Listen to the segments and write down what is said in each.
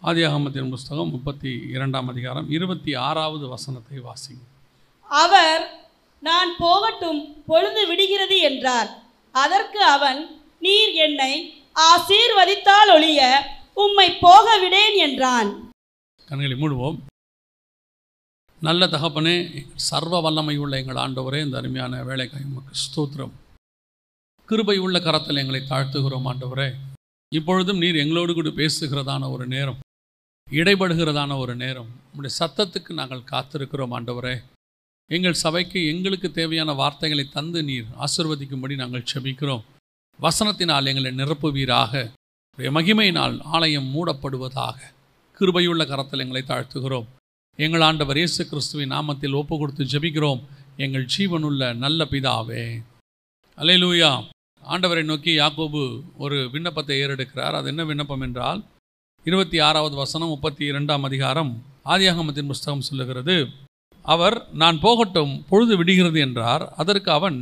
ஆதியாகமத்தின் புஸ்தகம் 32ஆம் அதிகாரம் 26வது வசனத்தை வாசிங்க. அவர், நான் போகட்டும், பொழுது விடுகிறது என்றார். அதற்கு அவன், நீர் என்னை ஆசீர்வதித்தால் ஒழிய உம்மை போக விடேன் என்றான். கண்களை மூடுவோம். நல்ல தகப்பனே, சர்வ வல்லமை உள்ள எங்கள் ஆண்டவரே, இந்த அருமையான வேலைக்காய் உமக்கு ஸ்தோத்திரம். கிருபை உள்ள கரத்தில் எங்களை தாழ்த்துகிறோம் ஆண்டவரே. இப்பொழுதும் நீர் எங்களோடு கூட பேசுகிறதான ஒரு நேரம், இடைபடுகிறதான ஒரு நேரம், உங்களுடைய சத்தத்துக்கு நாங்கள் காத்திருக்கிறோம் ஆண்டவரே. எங்கள் சபைக்கு எங்களுக்கு தேவையான வார்த்தைகளை தந்து நீர் ஆசீர்வதிக்கும்படி நாங்கள் செபிக்கிறோம். வசனத்தினால் எங்களை நிரப்புவீராக. மகிமையினால் ஆலயம் மூடப்படுவதாக. கிருபையுள்ள கரத்தில் எங்களை தாழ்த்துகிறோம். எங்கள் ஆண்டவர் இயேசு கிறிஸ்துவின் நாமத்தில் ஒப்பு கொடுத்து ஜெபிக்கிறோம் எங்கள் ஜீவனுள்ள நல்ல பிதாவே. அல்லேலூயா. ஆண்டவரை நோக்கி யாக்கோபு ஒரு விண்ணப்பத்தை ஏறெடுக்கிறார். அது என்ன விண்ணப்பம் என்றால் 26வது வசனம் 32ஆம் அதிகாரம் ஆதியாகமத்தின் புஸ்தகம் சொல்லுகிறது. அவர், நான் போகட்டும், பொழுது விடுகிறது என்றார். அதற்கு அவன்,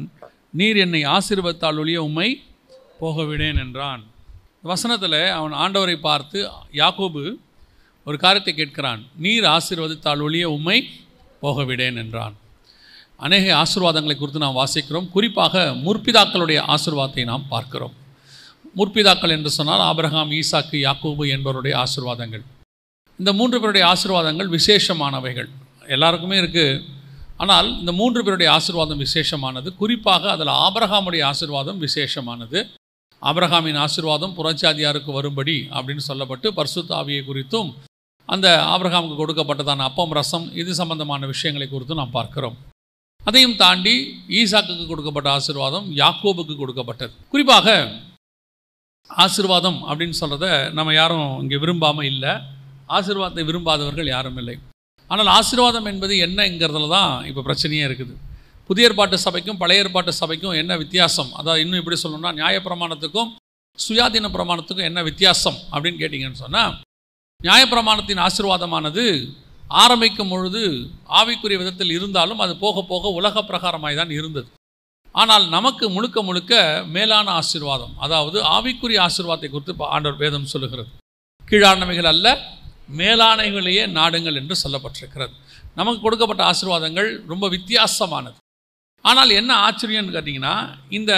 நீர் என்னை ஆசீர்வதித்தால் ஒழிய உம்மை போக விடேன் என்றான். வசனத்தில் அவன் ஆண்டவரை பார்த்து யாக்கோபு ஒரு காரியத்தை கேட்கிறான். நீர் ஆசீர்வதித்தால் ஒழிய உம்மை போக விடேன் என்றான். அநேக ஆசீர்வாதங்களை குறித்து நாம் வாசிக்கிறோம். குறிப்பாக முற்பிதாக்களுடைய ஆசீர்வாதத்தை நாம் பார்க்கிறோம். முற்பிதாக்கள் என்று சொன்னால் ஆபிரகாம், ஈசாக்கு, யாக்கோபு என்பவருடைய ஆசீர்வாதங்கள். இந்த 3 பேருடைய ஆசீர்வாதங்கள் விசேஷமானவைகள். எல்லாருக்குமே இருக்குது. ஆனால் இந்த 3 பேருடைய ஆசீர்வாதம் விசேஷமானது. குறிப்பாக அதில் ஆபிரகாமுடைய ஆசீர்வாதம் விசேஷமானது. ஆபிரகாமின் ஆசீர்வாதம் புறஜாதியாருக்கு வரும்படி அப்படின்னு சொல்லப்பட்டு பரிசுத்த ஆவியை குறித்தும் அந்த ஆபிரகாமுக்கு கொடுக்கப்பட்டதான அப்பம், ரசம், இது சம்பந்தமான விஷயங்களை குறித்தும் நாம் பார்க்கிறோம். அதையும் தாண்டி ஈசாக்குக்கு கொடுக்கப்பட்ட ஆசீர்வாதம் யாக்கோபுக்கு கொடுக்கப்பட்டது. குறிப்பாக ஆசீர்வாதம் அப்படின்னு சொல்கிறத நம்ம யாரும் இங்கே விரும்பாமல் இல்லை. ஆசீர்வாதத்தை விரும்பாதவர்கள் யாரும் இல்லை. ஆனால் ஆசீர்வாதம் என்பது என்னங்கிறதுல தான் இப்போ பிரச்சனையே இருக்குது. புதிய ஏற்பாட்டு சபைக்கும் பழைய ஏற்பாட்டு சபைக்கும் என்ன வித்தியாசம், அதாவது இன்னும் இப்படி சொல்லணும்னா நியாயப்பிரமாணத்துக்கும் சுயாதீன பிரமாணத்துக்கும் என்ன வித்தியாசம் அப்படின்னு கேட்டிங்கன்னு சொன்னால், நியாயப்பிரமாணத்தின் ஆசீர்வாதமானது ஆரம்பிக்கும் பொழுது ஆவிக்குரிய விதத்தில் இருந்தாலும் அது போக போக உலக பிரகாரமாய் தான் இருந்தது. ஆனால் நமக்கு முழுக்க முழுக்க மேலான ஆசீர்வாதம், அதாவது ஆவிக்குரிய ஆசீர்வாதத்தை குறித்து ஆண்டவர் வேதம் சொல்லுகிறது. கீழானவைகள் அல்ல, மேலானவைகளையே நாடுங்கள் என்று சொல்லப்பட்டிருக்கிறது. நமக்கு கொடுக்கப்பட்ட ஆசீர்வாதங்கள் ரொம்ப வித்தியாசமானது. ஆனால் என்ன ஆச்சரியம்னு கேட்டிங்கன்னா, இந்த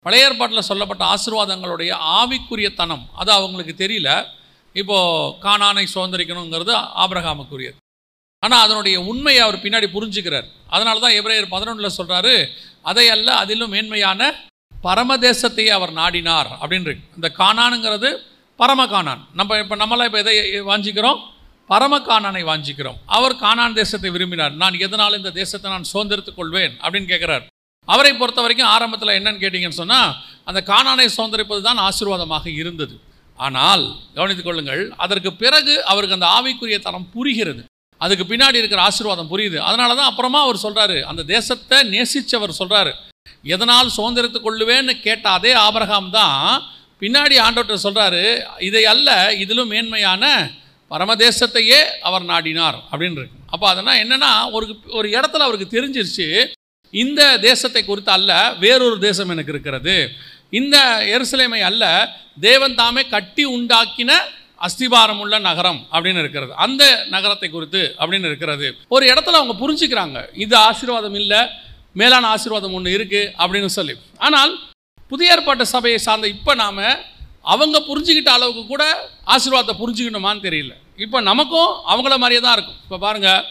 பழைய ஏற்பாட்டில் சொல்லப்பட்ட ஆசீர்வாதங்களுடைய ஆவிக்குரிய தனம் அது அவங்களுக்கு தெரியல. இப்போது கானானை சுதந்திரிக்கணுங்கிறது ஆபிரகாமுக்குரியது. ஆனால் அதனுடைய உண்மையை அவர் பின்னாடி புரிஞ்சுக்கிறார். அதனால தான் எபிரேயர் 11 சொல்கிறாரு, அதை அல்ல அதிலும் மேன்மையான பரமதேசத்தையே அவர் நாடினார் அப்படின்னு இருக்கு. இந்த கானானுங்கிறது பரமகானான். நம்மளாம் இப்போ எதை வாஞ்சிக்கிறோம்? பரமகானானை வாஞ்சிக்கிறோம். அவர் கானான் தேசத்தை விரும்பினார். நான் எதனால் இந்த தேசத்தை நான் சுதந்திரித்துக் கொள்வேன் அப்படின்னு கேட்குறார். அவரை பொறுத்த வரைக்கும் ஆரம்பத்தில் என்னன்னு கேட்டிங்கன்னு சொன்னால், அந்த கானானை சுதந்திரிப்பது தான் ஆசீர்வாதமாக இருந்தது. ஆனால் கவனித்துக் கொள்ளுங்கள், அதற்கு பிறகு அவருக்கு அந்த ஆவிக்குரிய தரம் புரிகிறது. அதுக்கு பின்னாடி இருக்கிற ஆசீர்வாதம் புரியுது. அதனால தான் அப்புறமா அவர் சொல்கிறாரு, அந்த தேசத்தை நேசித்தவர் சொல்கிறாரு, எதனால் சுதந்திரித்துக் கொள்ளுவேன்னு கேட்ட அதே ஆபிரகாம் தான் பின்னாடி ஆண்டவர்கிட்ட சொல்கிறாரு, இதை அல்ல இதிலும் மேன்மையான பரமதேசத்தையே அவர் நாடினார் அப்படின்னு இருக்கு. அப்போ அதனால் என்னென்னா, ஒரு இடத்துல அவருக்கு தெரிஞ்சிருச்சு, இந்த தேசத்தை குறித்து அல்ல வேறொரு தேசம் எனக்கு இருக்கிறது, இந்த எருசலேமை அல்ல தேவன் தாமே கட்டி உண்டாக்கின அஸ்திபாரம் உள்ள நகரம் அப்படின்னு இருக்கிறது, அந்த நகரத்தை குறித்து அப்படின்னு இருக்கிறது. ஒரு இடத்துல அவங்க புரிஞ்சுக்கிறாங்க, இது ஆசீர்வாதம் இல்லை, மேலான ஆசீர்வாதம் ஒன்று இருக்குது அப்படின்னு சொல்லி. ஆனால் புதிய ஏற்பாட்டு சபையை சார்ந்த இப்போ நாம் அவங்க புரிஞ்சுக்கிட்ட அளவுக்கு கூட ஆசீர்வாதத்தை புரிஞ்சுக்கணுமான்னு தெரியல. இப்போ நமக்கும் அவங்கள மாதிரியே தான் இருக்கும். இப்போ பாருங்கள்,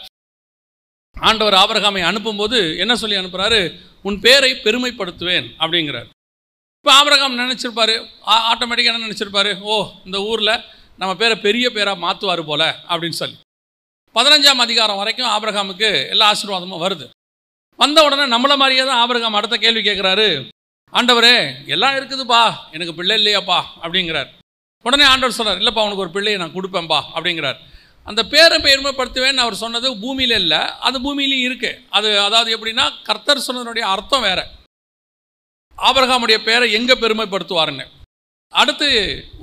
ஆண்டவர் ஆபிரகாமை அனுப்பும்போது என்ன சொல்லி அனுப்புகிறாரு? உன் பேரை பெருமைப்படுத்துவேன் அப்படிங்கிறார். இப்போ ஆபிரகாம் நினச்சிருப்பார், ஆட்டோமேட்டிக்காக என்ன நினச்சிருப்பார்? ஓ, இந்த ஊரில் நம்ம பேரை பெரிய பேராக மாற்றுவார் போல் அப்படின்னு சொல்லி 15ஆம் அதிகாரம் வரைக்கும் ஆபிரகாமுக்கு எல்லா ஆசீர்வாதமும் வருது. வந்த உடனே நம்மளை மாதிரியே தான் ஆபிரகாம் அடுத்த கேள்வி கேட்குறாரு, ஆண்டவரே எல்லாம் இருக்குதுப்பா, எனக்கு பிள்ளை இல்லையாப்பா அப்படிங்கிறார். உடனே ஆண்டவர் சொல்கிறார், இல்லைப்பா உனக்கு ஒரு பிள்ளையை நான் கொடுப்பேன்ப்பா அப்படிங்கிறார். அந்த பேரை பெருமைப்படுத்துவேன்னு அவர் சொன்னது பூமியில் இல்லை, அது பூமியிலையும் இருக்குது. அது அதாவது எப்படின்னா, கர்த்தர் சொன்னதனுடைய அர்த்தம் வேறு. ஆபிரகாமுடைய பேரை எங்கே பெருமைப்படுத்துவாருன்னு. அடுத்து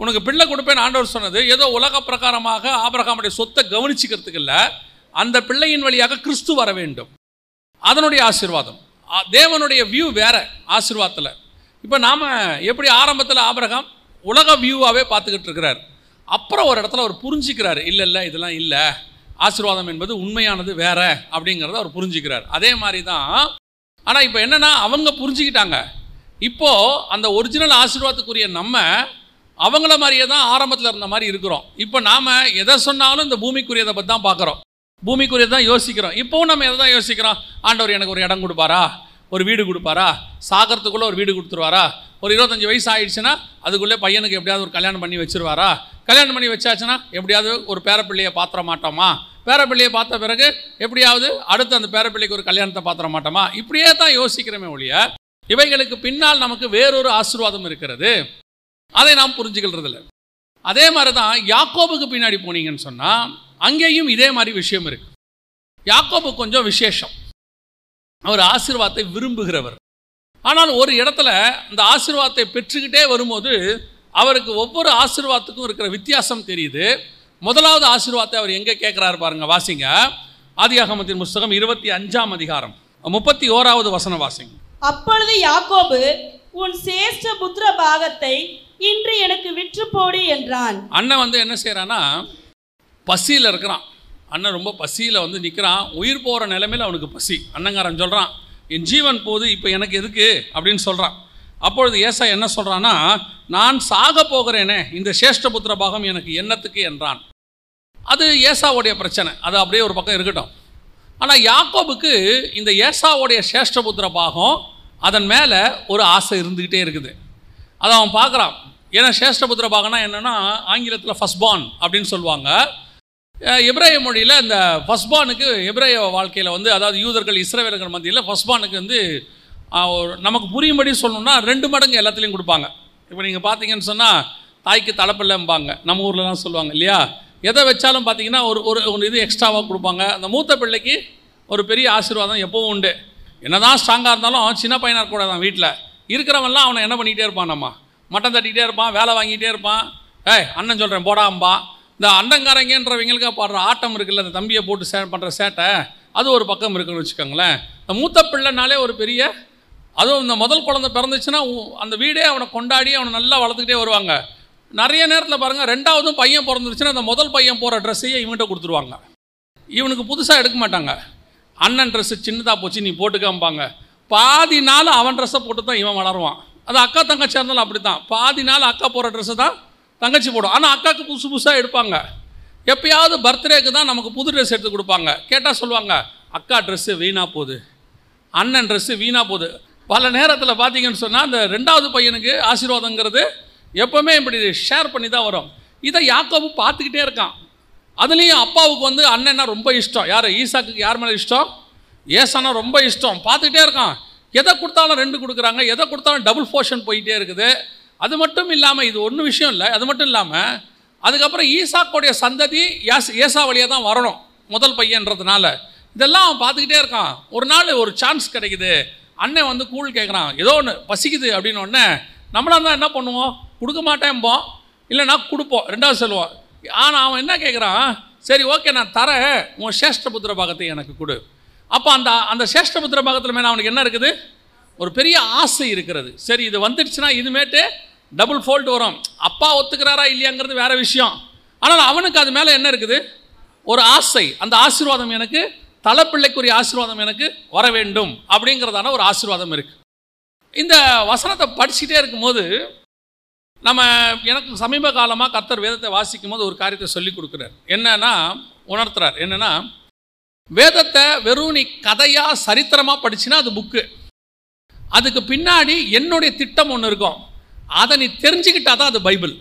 உனக்கு பிள்ளை கொடுப்பேன்னு ஆண்டவர் சொன்னது ஏதோ உலக பிரகாரமாக ஆபிரகாமுடைய சொத்தை கவனிச்சுக்கிறதுக்கு இல்லை, அந்த பிள்ளையின் வழியாக கிறிஸ்து வர வேண்டும், அதனுடைய ஆசீர்வாதம். தேவனுடைய வியூ வேற ஆசீர்வாதத்தில். இப்போ நாம் எப்படி ஆரம்பத்தில் ஆபிரகாம் உலக வியூவாகவே பார்த்துக்கிட்டு இருக்கிறார். அப்புறம் ஒரு இடத்துல அவர் புரிஞ்சுக்கிறாரு, இல்லை இல்லை இதெல்லாம் இல்லை, ஆசீர்வாதம் என்பது உண்மையானது வேற அப்படிங்கிறத அவர் புரிஞ்சுக்கிறார். அதே மாதிரி தான். ஆனால் இப்போ என்னென்னா அவங்க புரிஞ்சுக்கிட்டாங்க. இப்போது அந்த ஒரிஜினல் ஆசீர்வாதத்துக்குரிய நம்ம அவங்கள மாதிரியே தான் ஆரம்பத்தில் இருந்த மாதிரி இருக்கிறோம். இப்போ நாம் எதை சொன்னாலும் இந்த பூமிக்குரியதை பற்றி தான் பார்க்குறோம், பூமிக்குரியதை தான் யோசிக்கிறோம். இப்போவும் நம்ம எதை தான் யோசிக்கிறோம், ஆண்டவர் எனக்கு ஒரு இடம் கொடுப்பாரா, ஒரு வீடு கொடுப்பாரா, சாகிறதுக்குள்ளே ஒரு வீடு கொடுத்துருவாரா, ஒரு 25 வயசு ஆயிடுச்சுன்னா அதுக்குள்ளே பையனுக்கு எப்படியாவது ஒரு கல்யாணம் பண்ணி வச்சுருவாரா, கல்யாணம் பண்ணி வச்சாச்சுன்னா எப்படியாவது ஒரு பேரப்பிள்ளையை பாத்திர மாட்டோமா, பேரப்பிள்ளையை பார்த்த பிறகு எப்படியாவது அடுத்து அந்த பேரப்பிள்ளைக்கு ஒரு கல்யாணத்தை பாத்திர மாட்டோமா, இப்படியே தான் யோசிக்கிறோமே ஒழிய இவைகளுக்கு பின்னால் நமக்கு வேறொரு ஆசீர்வாதம் இருக்கிறது, அதை நாம் புரிஞ்சுக்கிறதில்ல. அதே மாதிரி தான் யாக்கோபுக்கு பின்னாடி போனீங்கன்னு சொன்னால் அங்கேயும் இதே மாதிரி விஷயம் இருக்கு. யாக்கோபு கொஞ்சம் விசேஷம், அவர் ஆசீர்வாதத்தை விரும்புகிறவர். ஆனால் ஒரு இடத்துல இந்த ஆசீர்வாதத்தை பெற்றுக்கிட்டே வரும்போது அவருக்கு ஒவ்வொரு ஆசீர்வாதத்துக்கும் இருக்கிற வித்தியாசம் தெரியுது. முதலாவது ஆசீர்வாதத்தை அவர் எங்கே கேட்குறாரு பாருங்க, வாசிங்க. ஆதியாகமத்தின் புஸ்தகம் 25ஆம் அதிகாரம் 31வது வசனம் வாசிங்க. அப்பொழுது யாக்கோபு, உன் சேஷ்ட புத்திர பாகத்தை இன்று எனக்கு விற்று போடு என்றான். அண்ணன் என்ன செய்யறான்னா, பசியில் இருக்கிறான். அண்ணன் ரொம்ப பசியில் நிற்கிறான். உயிர் போகிற நிலைமையில் அவனுக்கு பசி. அண்ணங்காரன் சொல்கிறான், என் ஜீவன் போது இப்போ எனக்கு எதுக்கு அப்படின்னு சொல்கிறான். அப்பொழுது ஏசா என்ன சொல்கிறான்னா, நான் சாக போகிறேனே, இந்த சேஷ்டபுத்திர பாகம் எனக்கு என்னத்துக்கு என்றான். அது ஏசாவுடைய பிரச்சனை, அது அப்படியே ஒரு பக்கம் இருக்கட்டும். ஆனால் யாக்கோபுக்கு இந்த ஏசாவுடைய சேஷ்டபுத்திர பாகம் அதன் மேலே ஒரு ஆசை இருந்துக்கிட்டே இருக்குது. அதை அவன் பார்க்குறான். ஏன்னா சேஷ்டபுத்திர பாகம்னா என்னென்னா ஆங்கிலத்தில் ஃபர்ஸ்ட் பார்ன் அப்படின்னு சொல்லுவாங்க. எபிரேய மொழியில் இந்த ஃபர்ஸ்ட் பார்னுக்கு எபிரேய வாழ்க்கையில் அதாவது யூதர்கள் இஸ்ரவேலர்கள் மத்தியில் ஃபர்ஸ்ட் பார்னுக்கு நமக்கு புரியும்படி சொல்லணும்னா 2 மடங்கு எல்லாத்துலேயும் கொடுப்பாங்க. இப்போ நீங்கள் பார்த்தீங்கன்னு சொன்னால் தாய்க்கு தலைப்பில்லைம்பாங்க, நம்ம ஊர்லலாம் சொல்லுவாங்க இல்லையா. எதை வச்சாலும் பார்த்தீங்கன்னா ஒரு இது எக்ஸ்ட்ராவாக கொடுப்பாங்க. அந்த மூத்த பிள்ளைக்கு ஒரு பெரிய ஆசீர்வாதம் எப்போவும் உண்டு. என்னதான் ஸ்ட்ராங்காக இருந்தாலும் சின்ன பையனாக இருக்கக்கூடாது. தான் வீட்டில் இருக்கிறவன்லாம் அவனை என்ன பண்ணிகிட்டே இருப்பான், நம்ம மட்டம் தட்டிகிட்டே இருப்பான், வேலை வாங்கிட்டே இருப்பான். அண்ணன் சொல்கிறேன் போடாம்பா. இந்த அண்ணங்காரங்கன்றவங்களுக்கு பாடுற ஆட்டம் இருக்குல்ல, அந்த தம்பியை போட்டு பண்ணுற சேட்டை, அது ஒரு பக்கம் இருக்குன்னு வச்சுக்கோங்களேன். இந்த மூத்த பிள்ளைனாலே ஒரு பெரிய, அதுவும் இந்த முதல் குழந்தை பிறந்துச்சுன்னா அந்த வீடே அவனை கொண்டாடி அவனை நல்லா வளர்த்துக்கிட்டே வருவாங்க. நிறைய நேரத்தில் பாருங்கள், 2வது பையன் பிறந்துருச்சுன்னா அந்த முதல் பையன் போகிற ட்ரெஸ்ஸையே இவன்கிட்ட கொடுத்துருவாங்க. இவனுக்கு புதுசாக எடுக்க மாட்டாங்க. அண்ணன் ட்ரெஸ்ஸு சின்னதாக போச்சு நீ போட்டுக்காம்பாங்க. பாதி நாள் அவன் ட்ரெஸ்ஸை போட்டு தான் இவன் வளருவான். அது அக்கா தங்கச்சியாக இருந்தாலும் அப்படி தான். பாதி நாள் அக்கா போகிற ட்ரெஸ்ஸை தான் தங்கச்சி போடும். ஆனால் அக்காவுக்கு புதுசாக எடுப்பாங்க. எப்பயாவது பர்த்டேக்கு தான் நமக்கு புது ட்ரெஸ் எடுத்து கொடுப்பாங்க. கேட்டால் சொல்லுவாங்க, அக்கா ட்ரெஸ்ஸு வீணாக போகுது, அண்ணன் ட்ரெஸ்ஸு வீணாக போகுது. பல நேரத்தில் பார்த்தீங்கன்னு சொன்னால் அந்த 2வது பையனுக்கு ஆசீர்வாதங்கிறது எப்போவுமே இப்படி ஷேர் பண்ணி தான் வரும். இதை யாக்கோபு பார்த்துக்கிட்டே இருக்கான். அதுலேயும் அப்பாவுக்கு அண்ணன்னா ரொம்ப இஷ்டம். யார்? ஈசாக்கு யார் மேலே இஷ்டம்? ஏசானா ரொம்ப இஷ்டம். பார்த்துக்கிட்டே இருக்கான். எதை கொடுத்தாலும் 2 கொடுக்குறாங்க, எதை கொடுத்தாலும் டபுள் போர்ஷன் போயிட்டே இருக்குது. அது மட்டும் இல்லாமல் இது ஒன்றும் விஷயம் இல்லை. அது மட்டும் இல்லாமல் அதுக்கப்புறம் ஈசாக்கோடைய சந்ததி ஏசா வழியாக தான் வரணும், முதல் பையன்றதுனால. இதெல்லாம் அவன் பார்த்துக்கிட்டே இருக்கான். ஒரு நாள் ஒரு சான்ஸ் கிடைக்குது. அண்ணன் கூழ் கேட்குறான், ஏதோ ஒன்று பசிக்குது அப்படின்னு ஒன்று. நம்மளாக இருந்தால் என்ன பண்ணுவோம்? கொடுக்க மாட்டேன்போம், இல்லைனா கொடுப்போம், 2வது சொல்லுவோம். ஆனால் அவன் என்ன கேட்குறான், சரி ஓகே நான் தரேன், உன் சேஷ்டபுத்திர பாகத்தை எனக்கு கொடு. அப்போ அந்த சேஷ்டபுத்திர பாகத்தில் மேலே அவனுக்கு என்ன இருக்குது? ஒரு பெரிய ஆசை இருக்கிறது. சரி இது வந்துடுச்சுன்னா இதுமேட்டு டபுள் ஃபோல்டு வரும். அப்பா ஒத்துக்கிறாரா இல்லையாங்கிறது வேறு விஷயம். ஆனால் அவனுக்கு அது மேலே என்ன இருக்குது? ஒரு ஆசை. அந்த ஆசீர்வாதம் எனக்கு, தலைப்பிள்ளைக்குரிய ஆசீர்வாதம் எனக்கு வர வேண்டும் அப்படிங்கிறதான ஒரு ஆசீர்வாதம் இருக்குது. இந்த வசனத்தை படிச்சுட்டே இருக்கும்போது எனக்கு சமீப காலமாக கர்த்தர் வேதத்தை வாசிக்கும் போது ஒரு காரியத்தை சொல்லி கொடுக்குறார். என்னன்னா உணர்த்துறார். என்னன்னா, வேதத்தை வெறும் நீ கதையாக சரித்திரமாக படிச்சுன்னா அது புக்கு. அதுக்கு பின்னாடி என்னுடைய திட்டம் ஒன்று இருக்கும். அதை நீ தெரிஞ்சுக்கிட்டா தான் அது பைபிள்.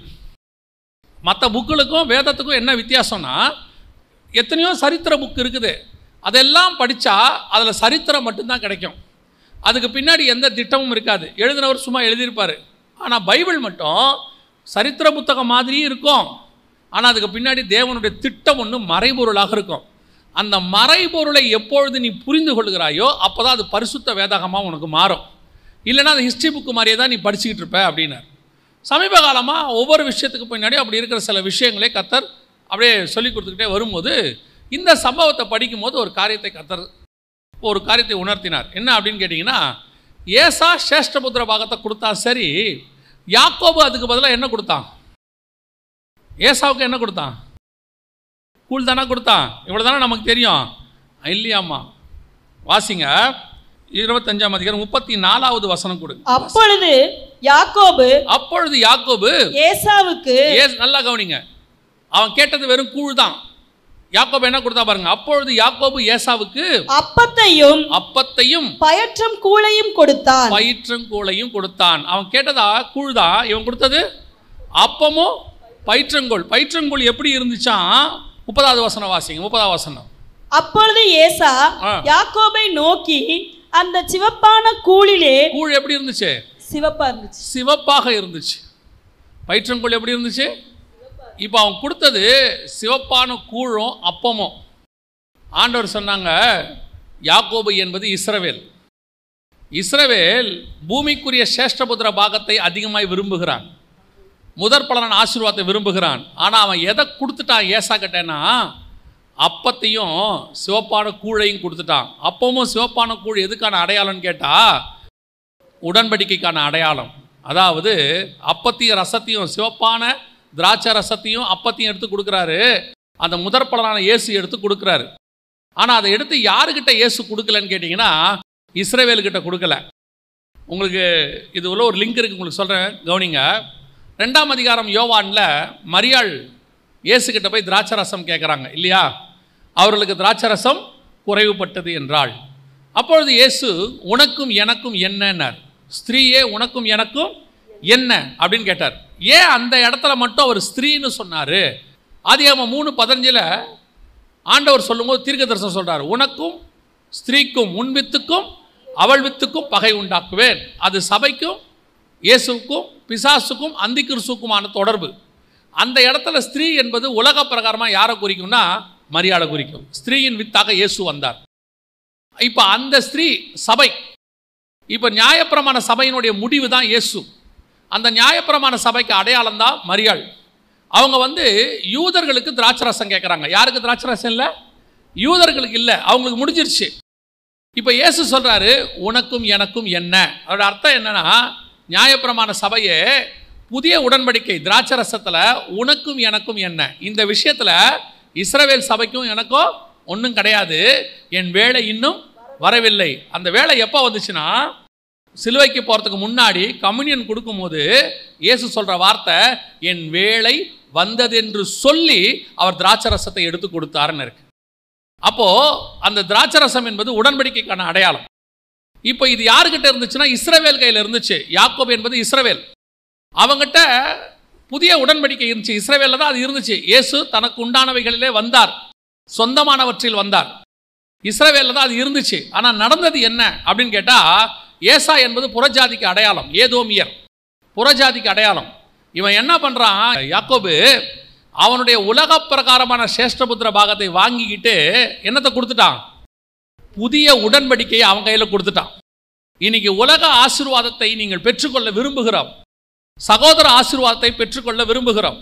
மற்ற புக்குகளுக்கும் வேதத்துக்கும் என்ன வித்தியாசம்னா, எத்தனையோ சரித்திர புக்கு இருக்குது, அதெல்லாம் படித்தா அதில் சரித்திரம் மட்டும்தான் கிடைக்கும். அதுக்கு பின்னாடி எந்த திட்டமும் இருக்காது. எழுதினவர் சும்மா எழுதியிருப்பார். ஆனால் பைபிள் மட்டும் சரித்திர புத்தகம் மாதிரியும் இருக்கும். ஆனால் அதுக்கு பின்னாடி தேவனுடைய திட்டம் ஒன்று மறைபொருளாக இருக்கும். அந்த மறைபொருளை எப்பொழுது நீ புரிந்து கொள்கிறாயோ அப்போ தான் அது பரிசுத்த வேதாகமாக உனக்கு மாறும். இல்லைனா அது ஹிஸ்ட்ரி புக்கு மாதிரியே தான் நீ படிச்சுக்கிட்டு இருப்ப அப்படின்னார். சமீப காலமாக ஒவ்வொரு விஷயத்துக்கு பின்னாடி அப்படி இருக்கிற சில விஷயங்களே கர்த்தர் அப்படியே சொல்லி கொடுத்துக்கிட்டே வரும்போது இந்த சம்பவத்தை படிக்கும்போது ஒரு காரியத்தை உணர்த்தினார். என்ன அப்படின்னு கேட்டிங்கன்னா, ஏசா சேஷ்டபுத்திர பாகத்தை கொடுத்தா சரி, யாக்கோபு அதுக்கு பதிலாக என்ன கொடுத்தான்? ஏசாவுக்கு என்ன கொடுத்தான்? கூழ் தானே கொடுத்தான். இவ்வளோ தானே நமக்கு தெரியும் இல்லையாம்மா? வாசிங்க 25ஆம் அதிகாரம் 34வது வசனம் கொடுங்க. அப்பொழுது யாக்கோபு ஏசாவுக்கு, நல்லா கவனிங்க, அவன் கேட்டது வெறும் கூழ் தான். யாக்கோபு என்ன கொடுத்தா பாருங்க. அப்பொழுது யாக்கோபு ஏசாவுக்கு அப்பத்தையும் பயிற்றங்கூழையும் கொடுத்தான். அவன் கேட்டதா கூழ் தான், இவன் கொடுத்தது அப்பமும் பயிற்றங்கோள். பயிற்றங்கோள் எப்படி இருந்துச்சான்? 30வது வசனம் வாசிங்க. 30வது வசனம். அப்பொழுது ஏசா யாக்கோபை நோக்கி, அந்த சிவப்பான கூழிலே, கூழ் எப்படி இருந்துச்சு? சிவப்பாக இருந்துச்சு. பயிற்றங்கோள் எப்படி இருந்துச்சு? இப்போ அவன் கொடுத்தது சிவப்பான கூழும் அப்பமும். ஆண்டவர் சொன்னாங்க, யாக்கோபு என்பது இஸ்ரவேல் பூமிக்குரிய சேஷ்டபுத்திர பாகத்தை அதிகமாய் விரும்புகிறான். முதற் பலனான ஆசீர்வாதத்தை விரும்புகிறான். ஆனால் அவன் எதை கொடுத்துட்டான் ஏசா கிட்டேன்னா, அப்பத்தையும் சிவப்பான கூழையும் கொடுத்துட்டான். அப்பமும் சிவப்பான கூழ் எதுக்கான அடையாளம்னு கேட்டால், உடன்படிக்கைக்கான அடையாளம். அதாவது அப்பத்தையும் ரசத்தையும், சிவப்பான திராட்சை ரசத்தையும் அப்பத்தையும் எடுத்து கொடுக்குறாரு. அந்த முதற் பலனான இயேசு எடுத்து கொடுக்குறாரு. ஆனால் அதை எடுத்து யாருக்கிட்ட இயேசு கொடுக்கலன்னு கேட்டிங்கன்னா, இஸ்ரவேலுக்கிட்ட கொடுக்கல. உங்களுக்கு இது உள்ள ஒரு லிங்க் இருக்குது, உங்களுக்கு சொல்கிறேன், கவனிங்க. 2ஆம் அதிகாரம் யோவானில் மரியாள் இயேசுக்கிட்ட போய் திராட்சை ரசம் கேட்குறாங்க இல்லையா? அவர்களுக்கு திராட்சை ரசம் குறைவுபட்டது என்றாள். அப்பொழுது இயேசு, உனக்கும் எனக்கும் என்னன்னார். ஸ்திரீயே, உனக்கும் எனக்கும் என்ன அப்படின்னு கேட்டார். ஏன் அந்த இடத்துல மட்டும் அவர் ஸ்திரீன்னு சொன்னார்? ஆதியாகமம் 3:15 ஆண்டவர் சொல்லும்போது தீர்க்கதரிசனம் சொல்கிறார், உனக்கும் ஸ்திரீக்கும் உன் வித்துக்கும் அவள் வித்துக்கும் பகை உண்டாக்குவேன். அது சபைக்கும் இயேசுக்கும் பிசாசுக்கும் அந்தி கிறிஸ்துக்குமான தொடர்பு. அந்த இடத்துல ஸ்திரீ என்பது உலக பிரகாரமாக யாரை குறிக்கும்னா மரியாதை குறிக்கும். ஸ்திரீயின் வித்தாக இயேசு வந்தார். இப்போ அந்த ஸ்திரீ சபை. இப்போ நியாயப்பிரமாண சபையினுடைய முடிவு தான் இயேசு. அந்த நியாயப்பிரமாண சபைக்கு அடையாளம் தான் மரியாள். அவங்க யூதர்களுக்கு திராட்சை ரசம் கேட்குறாங்க. யாருக்கு திராட்சை ரசம் இல்லை? யூதர்களுக்கு இல்லை, அவங்களுக்கு முடிஞ்சிருச்சு. இப்போ இயேசு சொல்கிறாரு, உனக்கும் எனக்கும் என்ன. அதோட அர்த்தம் என்னன்னா, நியாயப்பிரமாண சபையே புதிய உடன்படிக்கை திராட்சை ரசத்தில் உனக்கும் எனக்கும் என்ன. இந்த விஷயத்தில் இஸ்ரவேல் சபைக்கும் எனக்கும் ஒன்றும் கிடையாது. என் வேலை இன்னும் வரவில்லை. அந்த வேலை எப்போ வந்துச்சுன்னா, சிலுவைக்கு போகிறதுக்கு முன்னாடி கம்யூனியன் கொடுக்கும்போது இயேசு சொல்கிற வார்த்தை, என் வேலை வந்ததென்று சொல்லி அவர் திராட்சை ரசத்தை எடுத்து கொடுத்தாருன்னு இருக்கு. அப்போது அந்த திராட்சை ரசம் என்பது உடன்படிக்கைக்கான அடையாளம். இப்போ இது யாருக்கிட்ட இருந்துச்சுன்னா, இஸ்ரவேல் கையில் இருந்துச்சு. யாக்கோபு என்பது இஸ்ரவேல். அவங்ககிட்ட புதிய உடன்படிக்கை இருந்துச்சு. இஸ்ரவேலில் தான் அது இருந்துச்சு. இயேசு தனக்கு உண்டானவைகளிலே வந்தார், சொந்தமானவற்றில் வந்தார். இஸ்ரவேலில் தான் அது இருந்துச்சு. ஆனால் நடந்தது என்ன அப்படின்னு கேட்டால், ஏசா என்பது புறஜாதிக்கு அடையாளம், ஏதோமியர் புறஜாதிக்கு அடையாளம். இவன் என்ன பண்ணுறான், யாக்கோபு அவனுடைய உலக பிரகாரமான சேஷ்டபுத்திர பாகத்தை வாங்கிக்கிட்டு என்னத்தை கொடுத்துட்டான்? புதிய உடன்படிக்கையை அவன் கையில் கொடுத்துட்டான். இன்னைக்கு உலக ஆசீர்வாதத்தை நீங்கள் பெற்றுக்கொள்ள விரும்புகிறோம், சகோதர ஆசீர்வாதத்தை பெற்றுக்கொள்ள விரும்புகிறோம்.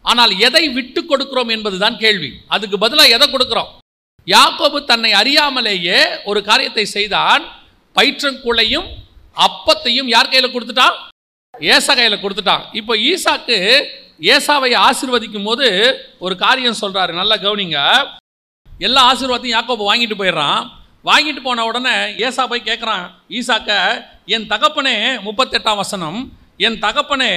ஆனால் எதை விட்டு கொடுக்கிறோம் என்பதுதான் கேள்வி. அதுக்கு பதிலாக எதை கொடுக்கிறோம்? யாக்கோபு தன்னை அறியாமலேயே ஒரு காரியத்தை செய்தான். பயிற்றங்கூழையும் அப்பத்தையும் யார் கையில் கொடுத்துட்டான்? ஏசா கையில் கொடுத்துட்டான். இப்போ ஈசாக்கு ஏசாவை ஆசீர்வதிக்கும் போது ஒரு காரியம் சொல்றாரு, நல்லா கவனிங்க. எல்லா ஆசீர்வாதத்தையும் யாக்கோபு வாங்கிட்டு போயிடுறான். வாங்கிட்டு போன உடனே ஏசா போய் கேட்குறான் ஈசாக்க, என் தகப்பனே, 38ஆம் வசனம், என் தகப்பனே,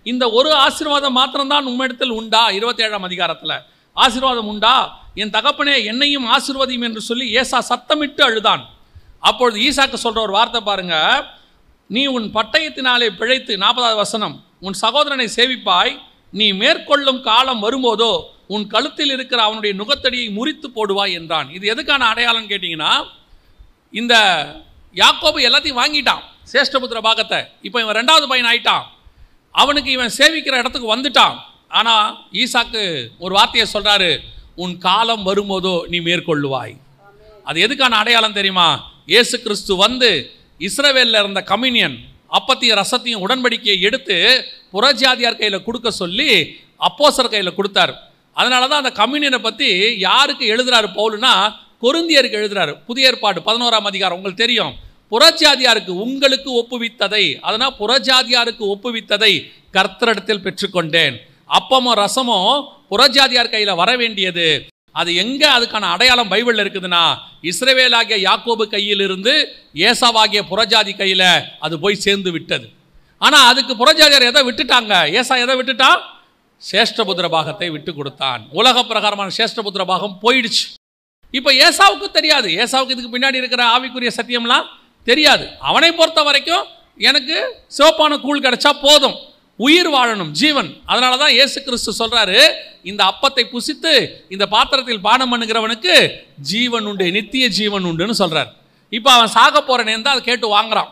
இந்த ஒரு ஆசீர்வாதம் மாத்திரம்தான் உம்மிடத்தில் உண்டா? 27ஆம் அதிகாரத்தில் ஆசீர்வாதம் உண்டா? என் தகப்பனே, என்னையும் ஆசீர்வதியும் என்று சொல்லி ஏசா சத்தமிட்டு அழுதான். அப்பொழுது ஈசாக்கு சொல்ற ஒரு வார்த்தை பாருங்க, நீ உன் பட்டயத்தினாலே பிழைத்து, 40ஆவது வசனம், உன் சகோதரனை சேவிப்பாய். நீ மேற்கொள்ளும் காலம் வரும்போதோ உன் கழுத்தில் இருக்கிற அவனுடைய நுகத்தடியை முறித்து போடுவாய் என்றான். இது எதுக்கான அடையாளம் கேட்டிங்கன்னா, இந்த யாக்கோபு எல்லாத்தையும் வாங்கிட்டான், சேஷ்டபுத்திர பாகத்தை. இப்போ இவன் 2வது பையன் ஆயிட்டான். அவனுக்கு இவன் சேவிக்கிற இடத்துக்கு வந்துட்டான். ஆனால் ஈசாக்கு ஒரு வார்த்தையை சொல்றாரு, உன் காலம் வரும்போதோ நீ மேற்கொள்ளுவாய். அது எதுக்கான அடையாளம் தெரியுமா? இயேசு கிறிஸ்து வந்து இஸ்ரவேலில் இருந்த கம்யூனியன் அப்பத்தையும் ரசத்தையும் உடன்படிக்கையை எடுத்து புறஜாதியார் கையில் கொடுக்க சொல்லி அப்போஸ்தலர் கையில் கொடுத்தார். அதனால தான் அந்த கம்யூனியனை பற்றி யாருக்கு எழுதுறாரு பவுலுனா, கொரிந்தியருக்கு எழுதுறாரு. புதிய ஏற்பாடு 11ஆம் அதிகாரம் உங்களுக்கு தெரியும். புறஜாதியாருக்கு உங்களுக்கு ஒப்புவித்ததை, அதனால் புறஜாதியாருக்கு ஒப்புவித்ததை கர்த்தரிடத்தில் பெற்றுக்கொண்டேன். அப்பமும் ரசமும் புறஜாதியார் கையில் வர வேண்டியது. அது எங்கே அதுக்கான அடையாளம் பைபிளில் இருக்குதுன்னா, இஸ்ரவேலாகிய யாக்கோபு கையிலிருந்து ஏசாவாகிய புறஜாதி கையில் அது போய் சேர்ந்து விட்டது. ஆனால் அதுக்கு புறஜாதியார் எதை விட்டுட்டாங்க? ஏசா எதை விட்டுட்டான்? சேஷ்டபுத்திர பாகத்தை விட்டு கொடுத்தான். உலக பிரகாரமான சேஷ்டபுத்திர பாகம் போயிடுச்சு. இப்போ ஏசாவுக்கு தெரியாது, ஏசாவுக்கு இதுக்கு பின்னாடி இருக்கிற ஆவிக்குரிய சத்தியம்லாம் தெரியாது. அவனை பொறுத்த வரைக்கும் எனக்கு சிவப்பான கூழ் கிடைச்சா போதும், உயிர் வாழணும், ஜீவன். அதனால தான் இயேசு கிறிஸ்து சொல்றாரு, இந்த அப்பத்தை புசித்து இந்த பாத்திரத்தில் பானம் பண்ணுகிறவனுக்கு ஜீவன் உண்டு, நித்திய ஜீவன் உண்டுன்னு சொல்றார். இப்போ அவன் சாக போறேன்னு தான் அதை கேட்டு வாங்குறான்.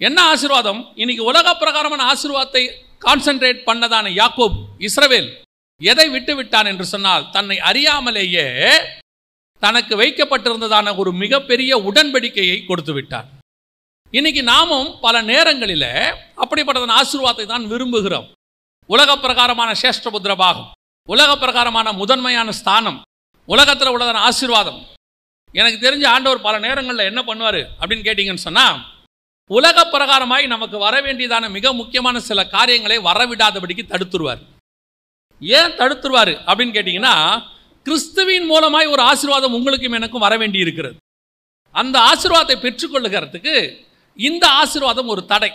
என்ன ஆசீர்வாதம்? இன்னைக்கு உலக பிரகாரமான ஆசீர்வாதத்தை கான்சென்ட்ரேட் பண்ணதான யாக்கோப், இஸ்ரவேல் எதை விட்டு விட்டான் என்று சொன்னால், தன்னை அறியாமலேயே தனக்கு வைக்கப்பட்டிருந்ததான ஒரு மிகப்பெரிய உடன்படிக்கையை கொடுத்து விட்டான். இன்னைக்கு நாமும் பல நேரங்களில் அப்படிப்பட்டதான ஆசீர்வாதத்தை தான் விரும்புகிறோம். உலக பிரகாரமான சேஷ்டபுத்திர பாகம், உலக பிரகாரமான முதன்மையான ஸ்தானம், உலகத்தில் உள்ளதான ஆசீர்வாதம். எனக்கு தெரிஞ்ச ஆண்டவர் பல நேரங்களில் என்ன பண்ணுவார் அப்படின்னு கேட்டிங்கன்னு சொன்னால், உலக பிரகாரமாய் நமக்கு வர வேண்டியதான மிக முக்கியமான சில காரியங்களை வரவிடாதபடிக்கு தடுத்துருவார். ஏன் தடுத்துருவார் அப்படின்னு கேட்டிங்கன்னா, கிறிஸ்துவின் மூலமாய் ஒரு ஆசீர்வாதம் உங்களுக்கும் எனக்கும் வர வேண்டி இருக்கிறது. அந்த ஆசீர்வாதத்தை பெற்றுக்கொள்ளுகிறதுக்கு இந்த ஆசீர்வாதம் ஒரு தடை.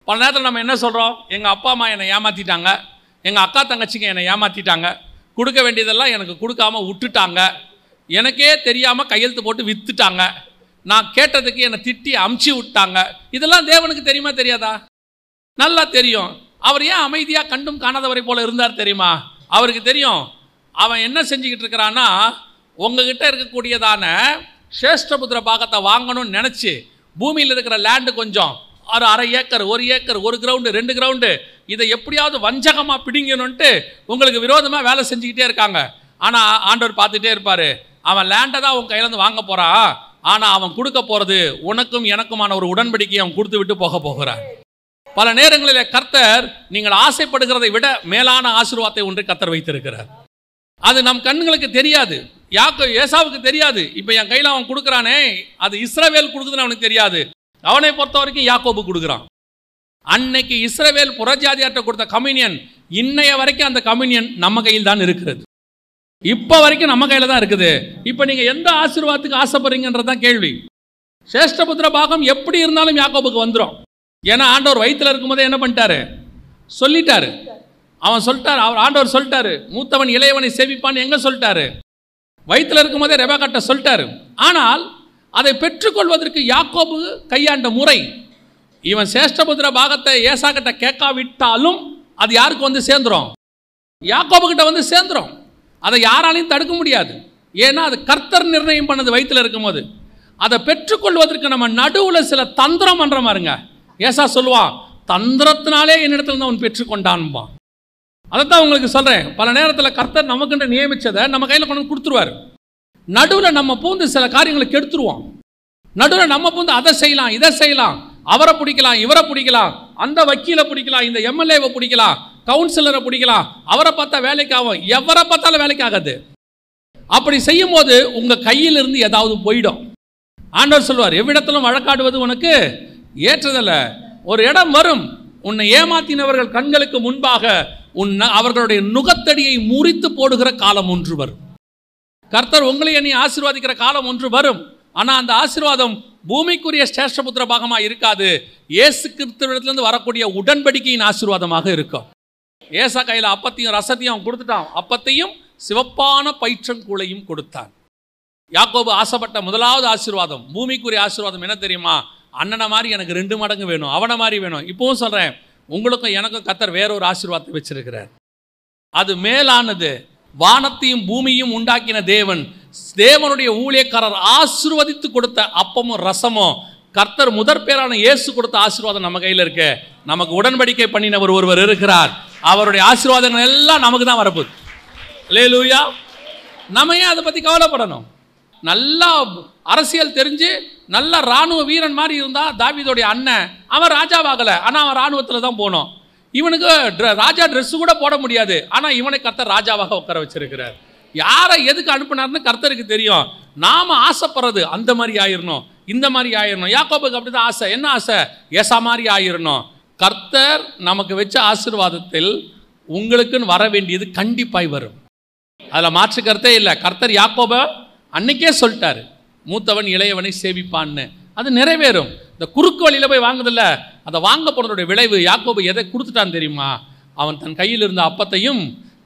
பல நேரத்தில் நம்ம என்ன சொல்கிறோம்? எங்கள் அப்பா அம்மா என்னை ஏமாற்றிட்டாங்க, எங்கள் அக்கா தங்கச்சிங்க என்னை ஏமாற்றிட்டாங்க, கொடுக்க வேண்டியதெல்லாம் எனக்கு கொடுக்காம விட்டுட்டாங்க, எனக்கே தெரியாமல் கையெழுத்து போட்டு விற்றுட்டாங்க, நான் கேட்டதுக்கு என்னை திட்டி அமுச்சு விட்டாங்க. இதெல்லாம் தேவனுக்கு தெரியுமா தெரியாதா? நல்லா தெரியும். அவர் ஏன் அமைதியாக கண்டும் காணாதவரை போல இருந்தார் தெரியுமா? அவருக்கு தெரியும் அவன் என்ன செஞ்சுக்கிட்டு இருக்கிறான்னா, உங்ககிட்ட இருக்கக்கூடியதான சேஷ்டபுத்திர பாகத்தை வாங்கணும்னு நினச்சி பூமியில் இருக்கிற லேண்டு கொஞ்சம் ஒரு 1/2 ஏக்கர், 1 ஏக்கர், 1 கிரவுண்டு, 2 கிரவுண்டு, இதை எப்படியாவது வஞ்சகமாக பிடிங்கணுன்ட்டு உங்களுக்கு விரோதமாக வேலை செஞ்சுக்கிட்டே இருக்காங்க. ஆனால் ஆண்டவர் பார்த்துட்டே இருப்பார், அவன் லேண்டை தான் உன் கையிலேருந்து வாங்க போகிறான், ஆனால் அவன் கொடுக்க போகிறது உனக்கும் எனக்குமான ஒரு உடன்படிக்கையை அவன் கொடுத்து விட்டு போக போகிறான். பல நேரங்களில் கர்த்தர் நீங்கள் ஆசைப்படுகிறதை விட மேலான ஆசீர்வாதத்தை ஒன்று கர்த்தர் வைத்திருக்கிறார். அது நம் கண்களுக்கு தெரியாது, ஏசாவுக்கு தெரியாது. இப்போ என் கையில் அவன் கொடுக்குறானே, அது இஸ்ரவேல் கொடுக்குதுன்னு அவனுக்கு தெரியாது. அவனை பொறுத்த வரைக்கும் யாக்கோபு கொடுக்குறான். அன்னைக்கு இஸ்ரவேல் புறஜாதியார்ட்ட கொடுத்த கம்யூனியன் இன்னைய வரைக்கும் அந்த கம்யூனியன் நம்ம கையில் தான் இருக்கிறது. இப்போ வரைக்கும் நம்ம கையில் தான் இருக்குது. இப்போ நீங்கள் எந்த ஆசீர்வாதத்துக்கு ஆசைப்படுறீங்கன்றதான் கேள்வி. சேஷ்டபுத்திர பாகம் எப்படி இருந்தாலும் யாக்கோபுக்கு வந்துடும். ஏன்னா ஆண்டவர் வயிற்றில் இருக்கும்போதே என்ன பண்ணிட்டாரு? சொல்லிட்டாரு. அவன் சொல்லிட்டார், அவர் ஆண்டவர் சொல்லிட்டாரு, மூத்தவன் இளையவனை சேவிப்பான்னு எங்கே சொல்லிட்டாரு? வயிற்றில் இருக்கும்போதே ரெபெக்காட்ட சொல்லிட்டாரு. ஆனால் அதை பெற்றுக்கொள்வதற்கு யாக்கோபு கையாண்ட முறை, இவன் சேஷ்டபுத்திர பாகத்தை ஏசா கிட்ட கேட்காவிட்டாலும் அது யாருக்கு வந்து சேர்ந்துடும்? யாக்கோபு கிட்ட வந்து சேர்ந்துடும். அதை யாராலையும் தடுக்க முடியாது. ஏன்னா அது கர்த்தர் நிர்ணயம் பண்ணது வயிற்றில் இருக்கும்போது. அதை பெற்றுக்கொள்வதற்கு நம்ம நடுவில் சில தந்திரம் பண்ணுற மாதிரிங்க. ஏசா சொல்லுவான், தந்திரத்தினாலே என்னிடத்துல இருந்து அவன் பெற்றுக்கொண்டான்பான். அதைத்தான் உங்களுக்கு சொல்கிறேன். பல நேரத்தில் கர்த்தர் நமக்குன்ற நியமித்ததை நம்ம கையில் கொண்டு கொடுத்துருவார். நடுவில் நம்ம பூந்து சில காரியங்களை கெடுத்துருவோம். நடுவில் நம்ம பூந்து அதை செய்யலாம், இதை செய்யலாம், அவரை பிடிக்கலாம், இவரை பிடிக்கலாம், அந்த வக்கீலை பிடிக்கலாம், இந்த எம்எல்ஏவை பிடிக்கலாம், கவுன்சிலரை பிடிக்கலாம், அவரை பார்த்தா வேலைக்கு ஆகும், எவரை பார்த்தாலும் வேலைக்கு ஆகாது. அப்படி செய்யும் போது உங்கள் கையிலிருந்து ஏதாவது போயிடும். ஆண்டவர் சொல்வார், எவ்விடத்திலும் வழக்காடுவது உனக்கு ஏற்றதில்லை. ஒரு இடம் வரும், உன்னை ஏமாத்தினவர்கள் கண்களுக்கு முன்பாக அவர்களுடைய நுகத்தடியை முறித்து போடுகிற காலம் ஒன்று வரும். கர்த்தர் உங்களை என்னை ஆசீர்வாதிக்கிற காலம் ஒன்று வரும். ஆனால் அந்த ஆசீர்வாதம் பூமிக்குரிய சேஷ்டபுத்திர பாகமாக இருக்காது. இயேசு கிறிஸ்துவிடத்திலிருந்து வரக்கூடிய உடன்படிக்கையின் ஆசீர்வாதமாக இருக்கும். ஏசா கையில் அப்பத்தையும் ரசத்தையும் அவன் கொடுத்துட்டான். அப்பத்தையும் சிவப்பான பயிற்றங்கூளையும் கொடுத்தான். யாக்கோபு ஆசைப்பட்ட முதலாவது ஆசீர்வாதம், பூமிக்குரிய ஆசீர்வாதம் என்ன தெரியுமா? அண்ணனை மாதிரி எனக்கு 2 மடங்கு வேணும், அவனை மாதிரி வேணும். இப்பவும் சொல்கிறேன், உங்களுக்கும் எனக்கும் கர்த்தர் வேறொரு ஆசீர்வாதத்தை வச்சிருக்கிறார். அது மேலானது. வானத்தையும் பூமியும் உண்டாக்கின தேவன், தேவனுடைய ஊழியக்காரர் ஆசீர்வதித்து கொடுத்த அப்பமும் ரசமும், கர்த்தர் முதற் பேரான இயேசு கொடுத்த ஆசீர்வாதம் நம்ம கையில் இருக்கு. நமக்கு உடன்படிக்கை பண்ணினவர் ஒருவர் இருக்கிறார். அவருடைய ஆசீர்வாதங்கள் எல்லாம் நமக்கு தான் வரப்போகுது. அல்லேலூயா. நம்ம ஏன் அதை பற்றி கவலைப்படணும்? நல்லா அரசியல் தெரிஞ்சு நல்ல இராணுவ வீரன் மாதிரி இருந்தால் தாவீதோடைய அண்ணன், அவன் ராஜாவாகலை, ஆனால் அவன் இராணுவத்தில் தான் போனோம். இவனுக்கு ராஜா ட்ரெஸ்ஸு கூட போட முடியாது, ஆனால் இவனை கர்த்தர் ராஜாவாக உட்கார வச்சிருக்கிறார். யாரை எதுக்கு அனுப்பினார்னு கர்த்தருக்கு தெரியும். நாம் ஆசைப்படுறது அந்த மாதிரி ஆயிடணும், இந்த மாதிரி ஆயிடணும். யாக்கோபுக்கு அப்படி தான் ஆசை. என்ன ஆசை? ஏசா மாதிரி ஆயிடணும். கர்த்தர் நமக்கு வச்ச ஆசீர்வாதத்தில் உங்களுக்குன்னு வர வேண்டியது கண்டிப்பாய் வரும். அதில் மாற்று கருத்தே இல்லை. கர்த்தர் யாக்கோபை அன்னைக்கே சொல்லிட்டாரு, மூத்தவன் இளையவனை சேவிப்பான்னு. அது நிறைவேறும். இந்த குறுக்கு வழியில் போய் வாங்குதில்ல, அதை வாங்க போனதோடைய விளைவு யாக்கோபு எதை கொடுத்துட்டான்னு தெரியுமா? அவன் தன் கையில் இருந்த அப்பத்தையும்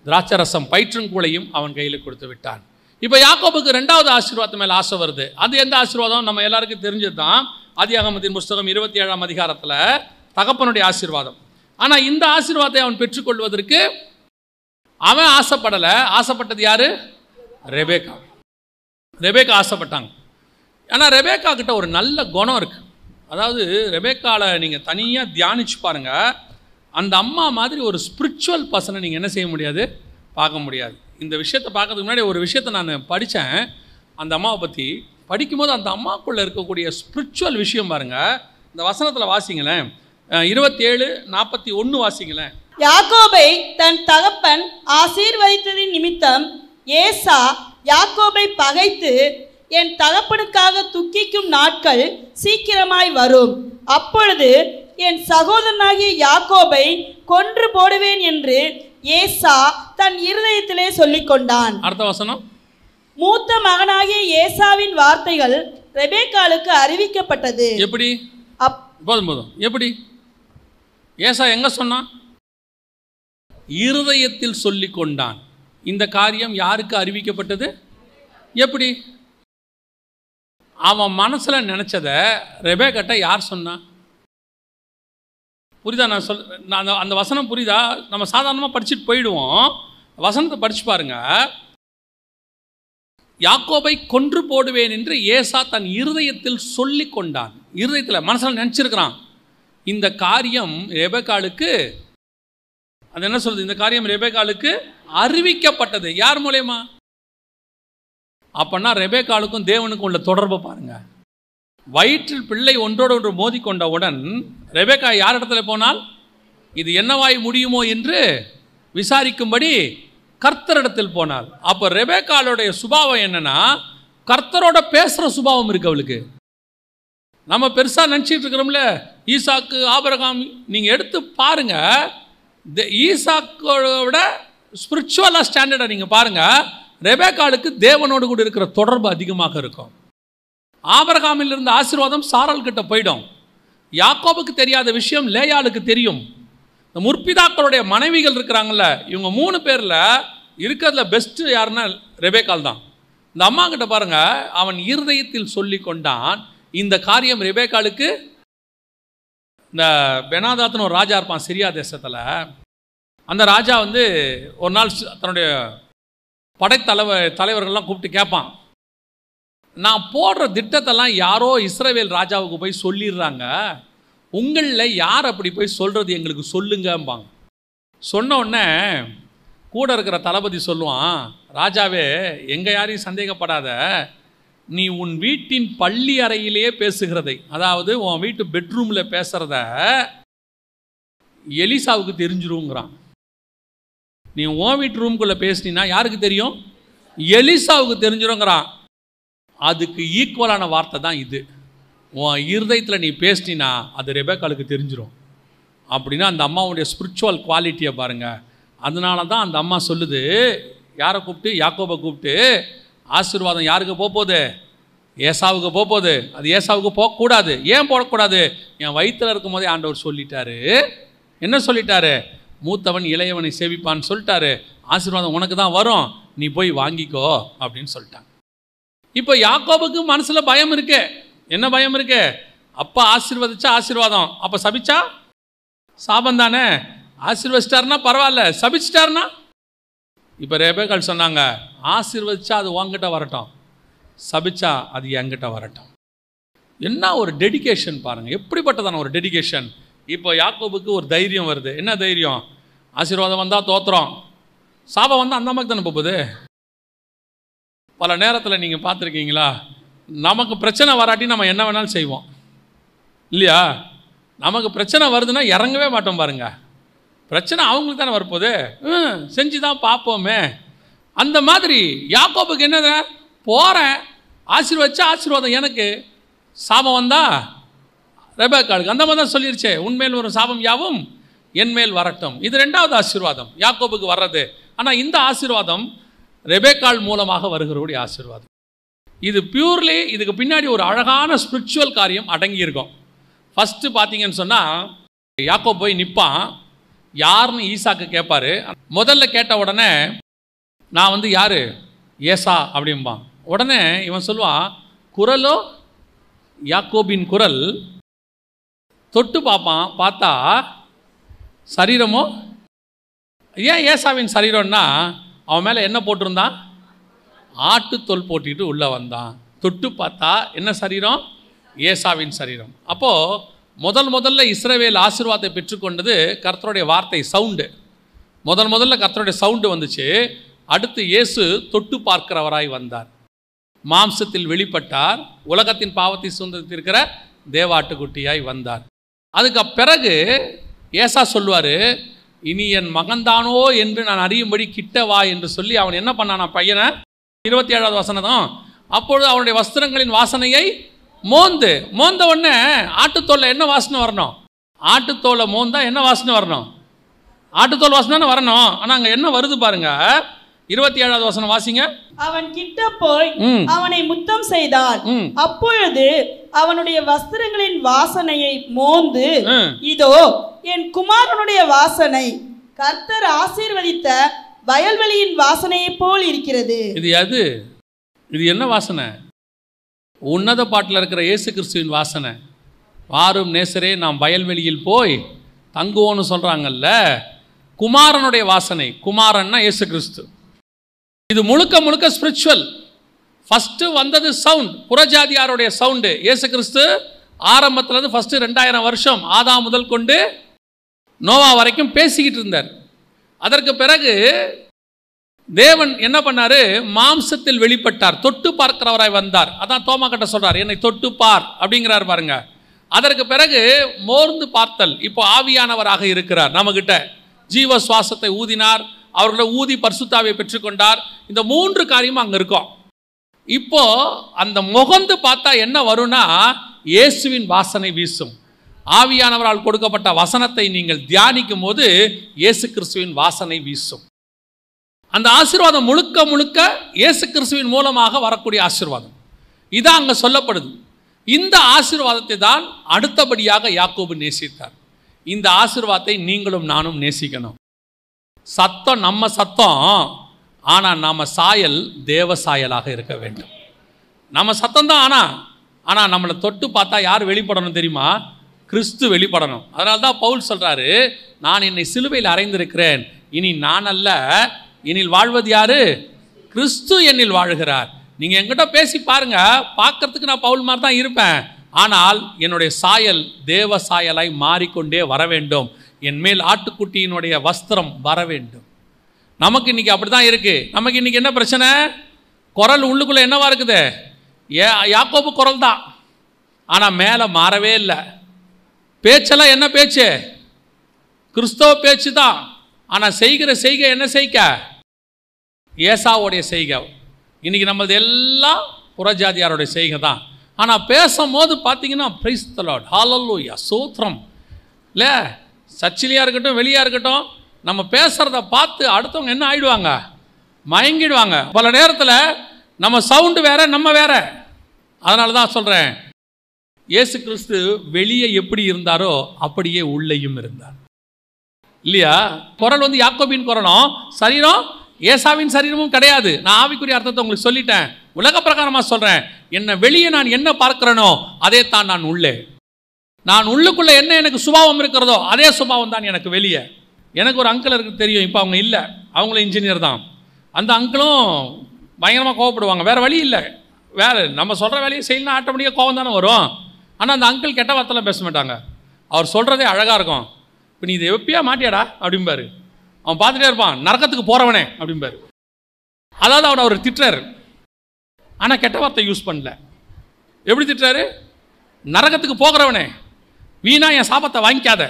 திராட்சரசம் பயிற்றுங்கூளையும் அவன் கையில் கொடுத்து விட்டான். இப்போ யாக்கோபுக்கு 2வது ஆசீர்வாதம் மேலே ஆசை வருது. அது எந்த ஆசீர்வாதம்? நம்ம எல்லாருக்கும் தெரிஞ்சது தான். ஆதியாகமத்தின் புஸ்தகம் 27ஆம் அதிகாரத்தில் தகப்பனுடைய ஆசீர்வாதம். ஆனால் இந்த ஆசீர்வாதத்தை அவன் பெற்றுக்கொள்வதற்கு அவன் ஆசைப்படலை. ஆசைப்பட்டது யாரு? ரெபேக்கா. ரெபேக்கா ஆசைப்பட்டாங்க. ஆனால் ரெபேக்கா கிட்ட ஒரு நல்ல குணம் இருக்குது. அதாவது ரெபேக்காவில் நீங்கள் தனியாக தியானிச்சு பாருங்கள், அந்த அம்மா மாதிரி ஒரு ஸ்பிரிச்சுவல் பர்சனை நீங்கள் என்ன செய்ய முடியாது? பார்க்க முடியாது. இந்த விஷயத்தை பார்க்கறதுக்கு முன்னாடி ஒரு விஷயத்தை நான் படித்தேன் அந்த அம்மாவை பற்றி. படிக்கும்போது அந்த அம்மாவுக்குள்ளே இருக்கக்கூடிய ஸ்பிரிச்சுவல் விஷயம் பாருங்கள். இந்த வசனத்தில் வாசிங்களேன், 27:41 வாசிங்களேன். யாக்கோபை தன் தகப்பன் ஆசீர்வதித்ததின் நிமித்தம் ஏசா யாக்கோபை பகைத்து, என் தகப்பனுக்காக துக்கிக்கும் நாட்கள் சீக்கிரமாய் வரும், அப்பொழுது என் சகோதரனாகிய யாக்கோபை கொன்று போடுவேன் என்று ஏசா தன் இருதயத்திலே சொல்லிக் கொண்டான். அடுத்த வசனம். மூத்த மகனாகிய ஏசாவின் வார்த்தைகள் ரெபேக்காளுக்கு அறிவிக்கப்பட்டது. எப்படி? போதும். எப்படி? ஏசா எங்க சொன்னான்? இருதயத்தில் சொல்லிக் கொண்டான். இந்த காரியம் யாருக்கு அறிவிக்கப்பட்டது? எப்படி? அவன் மனசுல நினைச்சத ரெபேக்காட்ட யார் சொன்னா? புரியுதா? நான் அந்த வசனம் புரியுதா? நம்ம சாதாரணமாக படிச்சுட்டு போயிடுவோம். வசனத்தை படிச்சு பாருங்க. யாக்கோபை கொன்று போடுவேன் என்று ஏசா தன் இருதயத்தில் சொல்லி கொண்டான். இருதயத்தில் மனசில் நினச்சிருக்கிறான். இந்த காரியம் ரெபேக்காளுக்கு, அது என்ன சொல்றது? இந்த காரியம் ரெபேக்காளுக்கு அறிவிக்கப்பட்டது. யார் மூலமா? அப்பன்னா ரெபேக்காளுக்கும் தேவனுக்கும் உள்ள தொடர்பை பாருங்க. வயிற்றில் பிள்ளை ஒன்றோடு ஒன்று மோதி கொண்டவுடன் ரெபேக்கா யார் இடத்துல போனால் இது என்னவாய் முடியுமோ என்று விசாரிக்கும்படி கர்த்தரிடத்தில் போனாள். அப்போ ரெபேக்காளுடைய சுபாவம் என்னன்னா, கர்த்தரோட பேசுகிற சுபாவம் இருக்கு அவளுக்கு. நம்ம பெருசாக நினச்சிட்டு இருக்கிறோம்ல, ஈசாக்கு ஆபிரகாம், நீங்கள் எடுத்து பாருங்க, ஈசாக்கோட ஸ்பிரிச்சுவலாக ஸ்டாண்டர்டை நீங்கள் பாருங்க. ரெபேக்காளுக்கு தேவனோடு கூட இருக்கிற தொடர்பு அதிகமாக இருக்கும். ஆபிரகாமில் இருந்த ஆசீர்வாதம் சாராள் கிட்ட போயிடும். யாக்கோபுக்கு தெரியாத விஷயம் லேயாளுக்கு தெரியும். இந்த முற்பிதாக்களுடைய மனைவிகள் இருக்கிறாங்கல்ல, இவங்க 3 பேரில் இருக்கிறதுல பெஸ்ட்டு யாருன்னா ரெபேக்காள் தான். இந்த அம்மா கிட்ட பாருங்க, அவன் இருதயத்தில் சொல்லி கொண்டான். இந்த காரியம் ரெபேக்காளுக்கு, இந்த பெனாதாத்னு ஒரு ராஜா இருப்பான் சிரியா தேசத்தில். அந்த ராஜா ஒரு நாள் தன்னுடைய தலைவர்கள்லாம் கூப்பிட்டு கேட்பான், நான் போடுற திட்டத்தெல்லாம் யாரோ இஸ்ரவேல் ராஜாவுக்கு போய் சொல்லிடுறாங்க, உங்களில் யார் அப்படி போய் சொல்கிறது எங்களுக்கு சொல்லுங்கம்பாங்க. சொன்ன உடனே கூட இருக்கிற தளபதி சொல்லுவான், ராஜாவே எங்கள் யாரையும் சந்தேகப்படாத, நீ உன் வீட்டின் பள்ளி அறையிலேயே பேசுகிறதை, அதாவது உன் வீட்டு பெட்ரூமில் பேசுகிறத எலிசாவுக்கு தெரிஞ்சிருங்கிறான். நீ உன் வீட்டு ரூம்குள்ளே பேசினா யாருக்கு தெரியும்? எலிசாவுக்கு தெரிஞ்சிருங்கிறான். அதுக்கு ஈக்குவலான வார்த்தை தான் இது. உன் இருதயத்தில் நீ பேசினா அது ரெபேக்காளுக்கு தெரிஞ்சிடும். அப்படின்னா அந்த அம்மாவுடைய ஸ்பிரிச்சுவல் குவாலிட்டியை பாருங்கள். அதனால தான் அந்த அம்மா சொல்லுது, யாரை கூப்பிட்டு? யாக்கோபை கூப்பிட்டு, ஆசீர்வாதம் யாருக்கு போகுது? ஏசாவுக்கு போகுது. அது ஏசாவுக்கு போகக்கூடாது. ஏன் போடக்கூடாது? என் வயிற்றில் இருக்கும் போதே ஆண்டவர் சொல்லிட்டாரு. என்ன சொல்லிட்டாரு? மூத்தவன் இளையவனை சேவிப்பான்னு சொல்லிட்டாரு. ஆசீர்வாதம் உனக்கு தான் வரும், நீ போய் வாங்கிக்கோ அப்படின்னு சொல்லிட்டாங்க. இப்போ யாக்கோபுக்கு மனசில் பயம் இருக்கு. என்ன பயம் இருக்கு? அப்பா ஆசீர்வதிச்சா ஆசீர்வாதம், அப்போ சபிச்சா சாபம் தானே. ஆசீர்வதிச்சிட்டாருன்னா பரவாயில்ல, சபிச்சிட்டாருன்னா? இப்போ ரெபேக்காள் சொன்னாங்க, ஆசீர்வதிச்சா அது உங்ககிட்ட வரட்டும், சபிச்சா அது என்கிட்ட வரட்டும். என்ன ஒரு டெடிகேஷன் பாருங்கள், எப்படிப்பட்டதான ஒரு டெடிகேஷன். இப்போ யாக்கோபுக்கு ஒரு தைரியம் வருது. என்ன தைரியம்? ஆசீர்வாதம் வந்தால் தோத்துறோம், சாபம் வந்தால் அந்த மாதிரி தானே போகுது. பல நேரத்தில் நீங்கள் பார்த்துருக்கீங்களா, நமக்கு பிரச்சனை வராட்டி நம்ம என்ன வேணாலும் செய்வோம் இல்லையா? நமக்கு பிரச்சனை வருதுன்னா இறங்கவே மாட்டோம் பாருங்க. பிரச்சனை அவங்களுக்கு தானே வரப்போகுது, செஞ்சு தான் பார்ப்போமே. அந்த மாதிரி யாக்கோபுக்கு என்னது, போகிறேன், ஆசீர்வதிச்சா ஆசீர்வாதம் எனக்கு, சாபம் வந்தா ரெபேக்காளுக்கு. அந்த மாதிரி தான் சொல்லிருச்சே, உண்மையில் ஒரு சாபம் யாவும் என்மேல் வரட்டும். இது 2வது ஆசீர்வாதம் யாக்கோபுக்கு வர்றது. ஆனால் இந்த ஆசீர்வாதம் ரெபேக்காள் மூலமாக வருகிறவருடைய ஆசீர்வாதம். இது பியூர்லி இதுக்கு பின்னாடி ஒரு அழகான ஸ்பிரிச்சுவல் காரியம் அடங்கியிருக்கும். ஃபஸ்ட்டு பார்த்தீங்கன்னு சொன்னால் யாக்கோபு போய் நிற்பான். யாருன்னு ஈசாக்கு கேட்பார். முதல்ல கேட்ட உடனே நான் யார் ஏசா அப்படிம்பான். உடனே இவன் சொல்லுவான், குரலோ யாக்கோபின் குரல். தொட்டு பார்ப்பான், பார்த்தா சரீரமோ ஏன் ஏசாவின் சரீரம்னா அவன் மேலே என்ன போட்டிருந்தான்? ஆட்டுத்தோல் போட்டிட்டு உள்ளே வந்தான். தொட்டு பார்த்தா என்ன சரீரம்? ஏசாவின் சரீரம். அப்போது முதல்ல இஸ்ரவேல் ஆசீர்வாதத்தை பெற்றுக்கொண்டது கர்த்தருடைய வார்த்தை, சவுண்டு. முதல்ல கர்த்தருடைய சவுண்டு வந்துச்சு. அடுத்து இயேசு தொட்டு பார்க்கிறவராய் வந்தார், மாம்சத்தில் வெளிப்பட்டார், உலகத்தின் பாவத்தை சுதந்திரித்திருக்கிற தேவாட்டுக்குட்டியாய் வந்தார். அதுக்கு பிறகு ஏசா சொல்லுவார், இனி என் மகன்தானோ என்று நான் அறியும்படி கிட்ட வா என்று சொல்லி அவன் என்ன பண்ணானா பையனை? 27வது வசனம். அப்பொழுது அவனுடைய வஸ்திரங்களின் வாசனையை மோந்த உடனே ஆட்டுத்தோல்ல என்ன வாசனை வரணும்? ஆட்டுத்தோலை மோந்தா என்ன வாசனை வரணும்? ஆட்டுத்தோல் வாசனை வரணும். ஆனால் அங்கே என்ன வருது பாருங்க, 27வது வசனம் வாசிங்க. அவன் கிட்ட போய் அவனை முத்தம் செய்தான். அப்பொழுது அவனுடைய வஸ்திரங்களின் வாசனையை மோந்து, இதோ என் குமாரனுடைய வாசனை கர்த்தர் ஆசீர்வதித்த வயல்வெளியின் வாசனையை போல் இருக்கிறது. இது என்ன வாசனை? உன்னத பாட்டில் இருக்கிற இயேசு கிறிஸ்துவின் வாசனை. வாரும் நேசரே நாம் வயல்வெளியில் போய் தங்குவோன்னு சொல்றாங்கல்ல, குமாரனுடைய வாசனை. குமாரன்னா இயேசு கிறிஸ்து. இது முழுக்க ஸ்பிரிச்சுவல். ஃபஸ்ட்டு வந்தது சவுண்ட், புறஜாதியாருடைய சவுண்டு. இயேசு கிறிஸ்து ஆரம்பத்தில் ஃபஸ்ட்டு 2000 வருஷம் ஆதாம் முதல் கொண்டு நோவா வரைக்கும் பேசிக்கிட்டு இருந்தார். அதற்கு பிறகு தேவன் என்ன பண்ணாரு? மாம்சத்தில் வெளிப்பட்டார், தொட்டு பார்க்கிறவராய் வந்தார். அதான் தோமா கிட்ட சொல்றார், என்னை தொட்டு பார் அப்படிங்கிறார் பாருங்க. அதற்கு பிறகு மோர்ந்து பார்த்தல். இப்போ ஆவியானவராக இருக்கிறார் நம்மகிட்ட, ஜீவ சுவாசத்தை ஊதினார், அவர்களை ஊதி பரிசுத்தாவை பெற்றுக்கொண்டார். இந்த 3 காரியமும் அங்கே இருக்கும். இப்போ அந்த முகந்து பார்த்தா என்ன வரும்னா, இயேசுவின் வாசனை வீசும். ஆவியானவரால் கொடுக்கப்பட்ட வசனத்தை நீங்கள் தியானிக்கும் போது இயேசு கிறிஸ்துவின் வாசனை வீசும். அந்த ஆசீர்வாதம் முழுக்க இயேசு கிறிஸ்துவின் மூலமாக வரக்கூடிய ஆசீர்வாதம். இதான் அங்கே சொல்லப்படுது. இந்த ஆசீர்வாதத்தை தான் அடுத்தபடியாக யாக்கோபு நேசித்தார். இந்த ஆசீர்வாதத்தை நீங்களும் நானும் நேசிக்கணும். சத்தம் நம்ம சத்தம், ஆனால் நம்ம சாயல் தேவ சாயலாக இருக்க வேண்டும். நம்ம சத்தம் தான், ஆனால் நம்மளை தொட்டு பார்த்தா யார் வெளிப்படணும் தெரியுமா? கிறிஸ்து வெளிப்படணும். அதனால தான் பவுல் சொல்கிறாரு, நான் என்னை சிலுவையில் அறைந்திருக்கிறேன், இனி நான் அல்ல, என்னில் வாழ்வது யாரு? கிறிஸ்து என்னில் வாழ்கிறார். நீங்கள் என்கிட்ட பேசி பாருங்க, பார்க்கறதுக்கு நான் பவுல் மாதிரி தான் இருப்பேன், ஆனால் என்னுடைய சாயல் தேவ சாயலாய் மாறிக்கொண்டே வர வேண்டும். என் மேல் ஆட்டுக்குட்டியினுடைய வஸ்திரம் வர வேண்டும். நமக்கு இன்னைக்கு அப்படி தான் இருக்குது. நமக்கு இன்னைக்கு என்ன பிரச்சனை? குரல் உள்ளுக்குள்ளே என்னவா இருக்குது? யாக்கோபு குரல் தான், ஆனால் மேலே மாறவே இல்லை. பேச்செல்லாம் என்ன பேச்சு? கிறிஸ்தவ பேச்சு தான், ஆனால் செய்கிற செய்கை என்ன செய்க? ஏசாவுடைய செய்கை. இன்னைக்கு நம்மளது எல்லாம் புறஜாதியாருடைய செய்கை தான். ஆனால் பேசும்போது பார்த்தீங்கன்னா பிரைஸ் தி லார்ட், ஹல்லேலூயா, ஸ்தோத்திரம். இல்லை சர்ச்சிலையாக இருக்கட்டும் வெளியாக இருக்கட்டும், நம்ம பேசுகிறத பார்த்து அடுத்தவங்க என்ன ஆகிடுவாங்க? மயங்கிடுவாங்க. பல நேரத்தில் நம்ம சவுண்டு வேற, நம்ம வேற. அதனால தான் சொல்கிறேன், இயேசு கிறிஸ்து வெளியே எப்படி இருந்தாரோ அப்படியே உள்ளேயும் இருந்தார், இல்லையா? குரல் யாக்கோபின் குரலும், சரீரம் ஏசாவின் சரீரமும் கிடையாது. நான் ஆவிக்குரிய அர்த்தத்தை உங்களுக்கு சொல்லிட்டேன். உலக பிரகாரமாக சொல்கிறேன், என்னை வெளியே நான் என்ன பார்க்கிறேனோ அதே தான் நான் உள்ளே. நான் உள்ளுக்குள்ளே என்ன எனக்கு சுபாவம் இருக்கிறதோ அதே சுபாவம் தான் எனக்கு வெளியே. எனக்கு ஒரு அங்கிள் இருக்குது தெரியும், இப்போ அவங்க இல்லை, அவங்களும் இன்ஜினியர் தான். அந்த அங்கிளும் பயங்கரமாக கோவப்படுவாங்க, வேறு வழி இல்லை. வேறு நம்ம சொல்கிற வேலையை செய்யலாம், ஆட்டோமேட்டிக்காக கோவம் தானே வரும். ஆனால் அந்த அங்கிள் கெட்ட வார்த்தைலாம் பேச மாட்டாங்க. அவர் சொல்கிறதே அழகாக இருக்கும். இப்போ நீ இதை எப்பயா மாட்டியாடா அப்படிம்பாரு. அவன் பார்த்துட்டே இருப்பான், நரக்கத்துக்கு போகிறவனே அப்படிம்பாரு. அதாவது அவர் திட்டுறாரு, ஆனால் கெட்ட வார்த்தை யூஸ் பண்ணல. எப்படி திட்டுறாரு? நரகத்துக்கு போகிறவனே, வீணா என் சாபத்தை வாங்கிக்காத,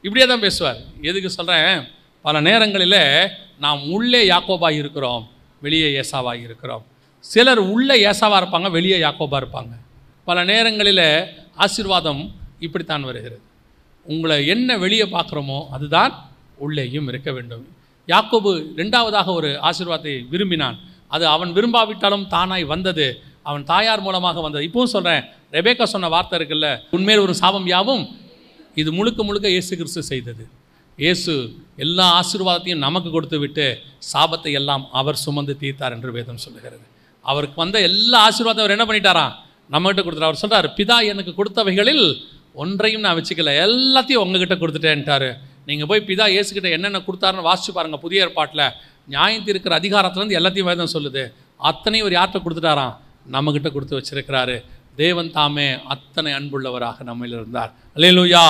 இப்படியே தான் பேசுவார். எதுக்கு சொல்கிறேன்? பல நேரங்களில் நாம் உள்ளே யாக்கோபாக இருக்கிறோம், வெளியே ஏசாவாக இருக்கிறோம். சிலர் உள்ளே ஏசாவாக இருப்பாங்க, வெளியே யாக்கோபாக இருப்பாங்க. பல நேரங்களில் ஆசீர்வாதம் இப்படித்தான் வருகிறது. உங்களை என்ன வெளியே பார்க்குறோமோ அதுதான் உள்ளேயும் இருக்க வேண்டும். யாக்கோபு இரண்டாவதாக ஒரு ஆசீர்வாதத்தை விரும்பினான். அது அவன் விரும்பாவிட்டாலும் தானாய் வந்தது, அவன் தாயார் மூலமாக வந்தது. இப்பவும் சொல்கிறேன், ரெபேக்கா சொன்ன வார்த்தை இருக்குல்ல, உண்மையில் ஒரு சாபம் யாவும், இது முழுக்க முழுக்க இயேசு கிறிஸ்து செய்தது. இயேசு எல்லா ஆசீர்வாதத்தையும் நமக்கு கொடுத்து விட்டு சாபத்தை எல்லாம் அவர் சுமந்து தீர்த்தார் என்று வேதம் சொல்லுகிறது. அவருக்கு வந்த எல்லா ஆசீர்வாதம் அவர் என்ன பண்ணிட்டாராம், நம்மகிட்ட கொடுத்துட்டார். அவர் சொல்கிறார், பிதா எனக்கு கொடுத்தவைகளில் ஒன்றையும் நான் வச்சுக்கல, எல்லாத்தையும் உங்ககிட்ட கொடுத்துட்டேன்ட்டாரு. நீங்கள் போய் பிதா இயேசுக்கிட்ட என்னென்ன கொடுத்தாருன்னு வாசிச்சு பாருங்கள். புதிய ஏற்பாட்டில் நியாயம் தீர்க்கிற அதிகாரத்துலேருந்து எல்லாத்தையும் வேதம் சொல்லுது. அத்தனையும் ஒரு யார்கிட்ட கொடுத்துட்டாராம், நம்மகிட்ட கொடுத்து வச்சிருக்கிறாரு. தேவன் தாமே அத்தனை அன்புள்ளவராக நம்மில் இருந்தார். அல்லேலூயா.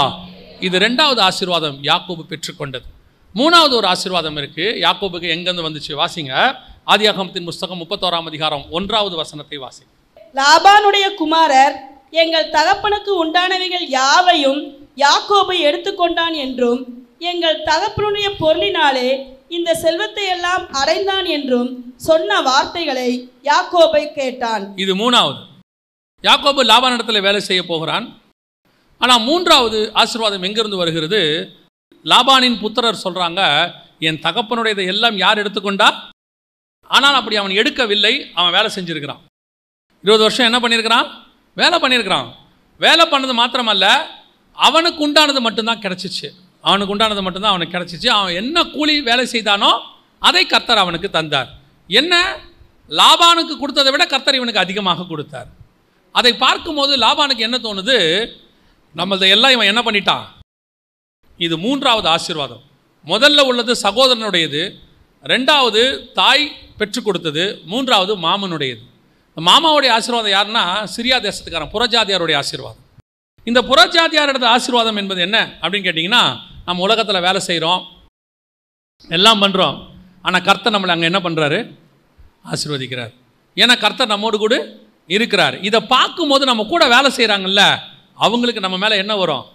இது ரெண்டாவது ஆசீர்வாதம் யாக்கோபு பெற்றுக்கொண்டது. மூணாவது ஒரு ஆசீர்வாதம் இருக்குது. யாக்கோபுக்கு எங்கேருந்து வந்துச்சு வாசிங்க. ஆதியாகமத்தின் புஸ்தகம் 31ஆம் அதிகாரம் 1வது வசனத்தை வாசிங்க. லாபானுடைய குமாரர் எங்கள் தகப்பனுக்கு உண்டானவைகள் யாவையும் யாக்கோபு எடுத்துக்கொண்டான் என்றும், எங்கள் தகப்பனுடைய பொருளினாலே இந்த செல்வத்தை எல்லாம் அடைந்தான் என்றும் சொன்ன வார்த்தைகளை யாக்கோபை கேட்டான். இது மூணாவது. யாக்கோபு லாபானிடத்தில் வேலை செய்ய போகிறான். ஆனால் மூன்றாவது ஆசீர்வாதம் எங்கிருந்து வருகிறது? லாபானின் புத்திரர் சொல்கிறாங்க, என் தகப்பனுடையதை எல்லாம் யார் எடுத்துக்கொண்டா? ஆனால் அப்படி அவன் எடுக்கவில்லை, அவன் வேலை செஞ்சுருக்கிறான். 20 வருஷம் என்ன பண்ணியிருக்கிறான்? வேலை பண்ணியிருக்கிறான். வேலை பண்ணது மாத்திரமல்ல, அவனுக்கு உண்டானது மட்டும்தான் கிடச்சிச்சு. அவனுக்கு உண்டானது மட்டும்தான் அவனுக்கு கிடச்சிச்சு. அவன் என்ன கூலி வேலை செய்தானோ அதை கர்த்தர் அவனுக்கு தந்தார். என்ன, லாபானுக்கு கொடுத்ததை விட கர்த்தர் இவனுக்கு அதிகமாக கொடுத்தார். அதை பார்க்கும்போது லாபானுக்கு என்ன தோணுது, நம்மளதை எல்லாம் இவன் என்ன பண்ணிட்டான். இது மூன்றாவது ஆசீர்வாதம். முதல்ல உள்ளது சகோதரனுடையது, ரெண்டாவது தாய் பெற்றுக் கொடுத்தது, மூன்றாவது மாமனுடையது. மாமாவுடைய ஆசீர்வாதம் யாருன்னா சிரியா தேசத்துக்காரன், புறஜாதியாருடைய ஆசீர்வாதம். இந்த புறஜாதியாரோட ஆசீர்வாதம் என்பது என்ன அப்படின்னு கேட்டிங்கன்னா, நம்ம உலகத்தில் வேலை செய்கிறோம், எல்லாம் பண்ணுறோம், ஆனால் கர்த்தர் நம்மளை அங்கே என்ன பண்ணுறாரு, ஆசீர்வதிக்கிறார். ஏன்னா கர்த்தர் நம்மோடு கூட இருக்கிறார். இதை பார்க்கும்போது நம்ம கூட வேலை செய்கிறாங்கல்ல, அவங்களுக்கு நம்ம மேலே என்ன வரும்,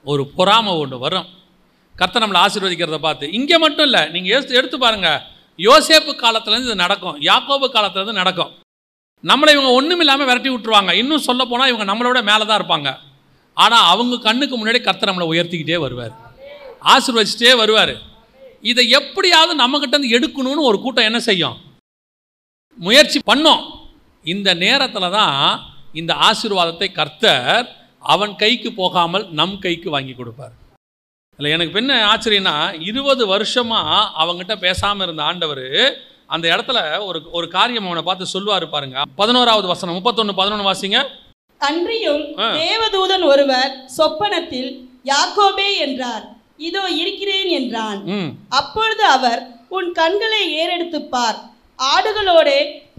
ஒரு பொறாமை ஒன்று வரும். கர்த்தர் நம்மளை ஆசீர்வதிக்கிறத பார்த்து. இங்கே மட்டும் இல்லை, நீங்கள் எடுத்து பாருங்கள், யோசேப்பு காலத்துலேருந்து இது நடக்கும், யாக்கோபு காலத்துலேருந்து நடக்கும். நம்மளை இவங்க ஒன்றும் இல்லாமல் விரட்டி விட்டுருவாங்க. இன்னும் சொல்ல போனால் இவங்க நம்மளோட மேலே தான் இருப்பாங்க. ஆனால் அவங்க கண்ணுக்கு முன்னாடி கர்த்தர் நம்மளை உயர்த்திக்கிட்டே வருவார், ஆசீர்வதிச்சிட்டே வருவார். இதை எப்படியாவது நம்மகிட்டேருந்து எடுக்கணும்னு ஒரு கூட்டம் என்ன செய்யும், முயற்சி பண்ணோம். இந்த நேரத்தில் தான் இந்த ஆசீர்வாதத்தை கர்த்தர் அவன் கைக்கு போகாமல் நம் கைக்கு வாங்கி கொடுப்பார். இல்லை, எனக்கு என்ன ஆச்சரியன்னா, 20 வருஷமாக அவங்ககிட்ட பேசாமல் இருந்த ஆண்டவர் அந்த இடத்துல ஒரு காரியம் அவனை பார்த்து சொல்லுவார் பாருங்க. 11வது வசனம் 31:11 வாசிங்க. அன்றியும் தேவதூதன் ஒருவர் சொப்பனத்தில் யாக்கோபே என்றார், இதோ இருக்கிறேன் என்றான். அப்பொழுது அவர், உன் கண்களை ஏறெடுத்து பார், ஆடுகளோட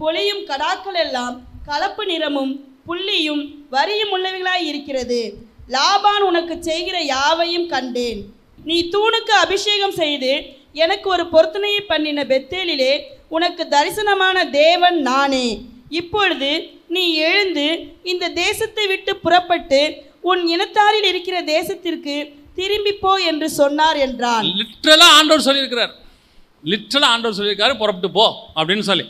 பொலியும் கடாக்கள் எல்லாம் கலப்பு நிறமும் புள்ளியும் வரியும் உள்ளவைகளாய் இருக்கிறது. லாபான் உனக்கு செய்கிற யாவையும் கண்டேன். நீ தூணுக்கு அபிஷேகம் செய்து எனக்கு ஒரு பொருத்தனையை பண்ணின பெத்தேலிலே உனக்கு தரிசனமான தேவன் நானே. இப்பொழுது நீ எழுந்து இந்த தேசத்தை விட்டு புறப்பட்டு உன் இனத்தாரில் இருக்கிற தேசத்திற்கு திரும்பி போ என்று சொன்னார் என்றான். லிட்டரலாக ஆண்டவர் சொல்லியிருக்காரு, புறப்பட்டு போ அப்படின்னு சொல்லி.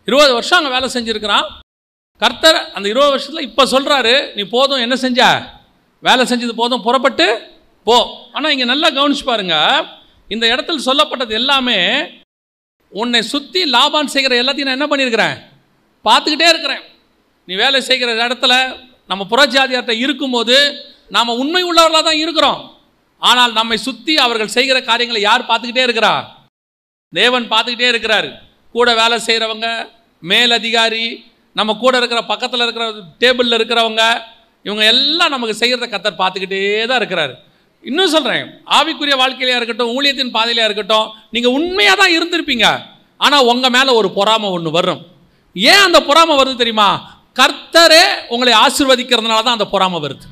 20 வருஷம் அங்கே வேலை செஞ்சுருக்கிறான். கர்த்தர் அந்த 20 வருஷத்தில் இப்போ சொல்கிறாரு, நீ போதும், என்ன செஞ்ச, வேலை செஞ்சது போதும், புறப்பட்டு போ. ஆனால் இங்கே நல்லா கவனிச்சு பாருங்க, இந்த இடத்துல சொல்லப்பட்டது எல்லாமே உன்னை சுற்றி லாபான் செய்கிற எல்லாத்தையும் நான் என்ன பண்ணியிருக்கிறேன், பார்த்துக்கிட்டே இருக்கிறேன். நீ வேலை செய்கிற இடத்துல நம்ம புறஜாதியார்கிட்ட இருக்கும்போது நாம் உண்மை உள்ளவர்களாக தான் இருக்கிறோம். ஆனால் நம்மை சுற்றி அவர்கள் செய்கிற காரியங்களை யார் பார்த்துக்கிட்டே இருக்கிறா, தேவன் பார்த்துக்கிட்டே இருக்கிறார். கூட வேலை செய்கிறவங்க, மேலதிகாரி, நம்ம கூட இருக்கிற பக்கத்தில் இருக்கிற டேபிளில் இருக்கிறவங்க, இவங்க எல்லாம் நமக்கு செய்கிறத கர்த்தர் பார்த்துக்கிட்டே தான் இருக்கிறாரு. இன்னும் சொல்கிறேன், ஆவிக்குரிய வாழ்க்கையிலையாக இருக்கட்டும், ஊழியத்தின் பாதையிலையாக இருக்கட்டும், நீங்கள் உண்மையாக தான் இருந்திருப்பீங்க. ஆனால் உங்கள் மேலே ஒரு பொறாமை ஒன்று வரும். ஏன் அந்த பொறாமை வருது தெரியுமா? கர்த்தரே உங்களை ஆசீர்வதிக்கிறதுனால தான் அந்த பொறாமை வருது.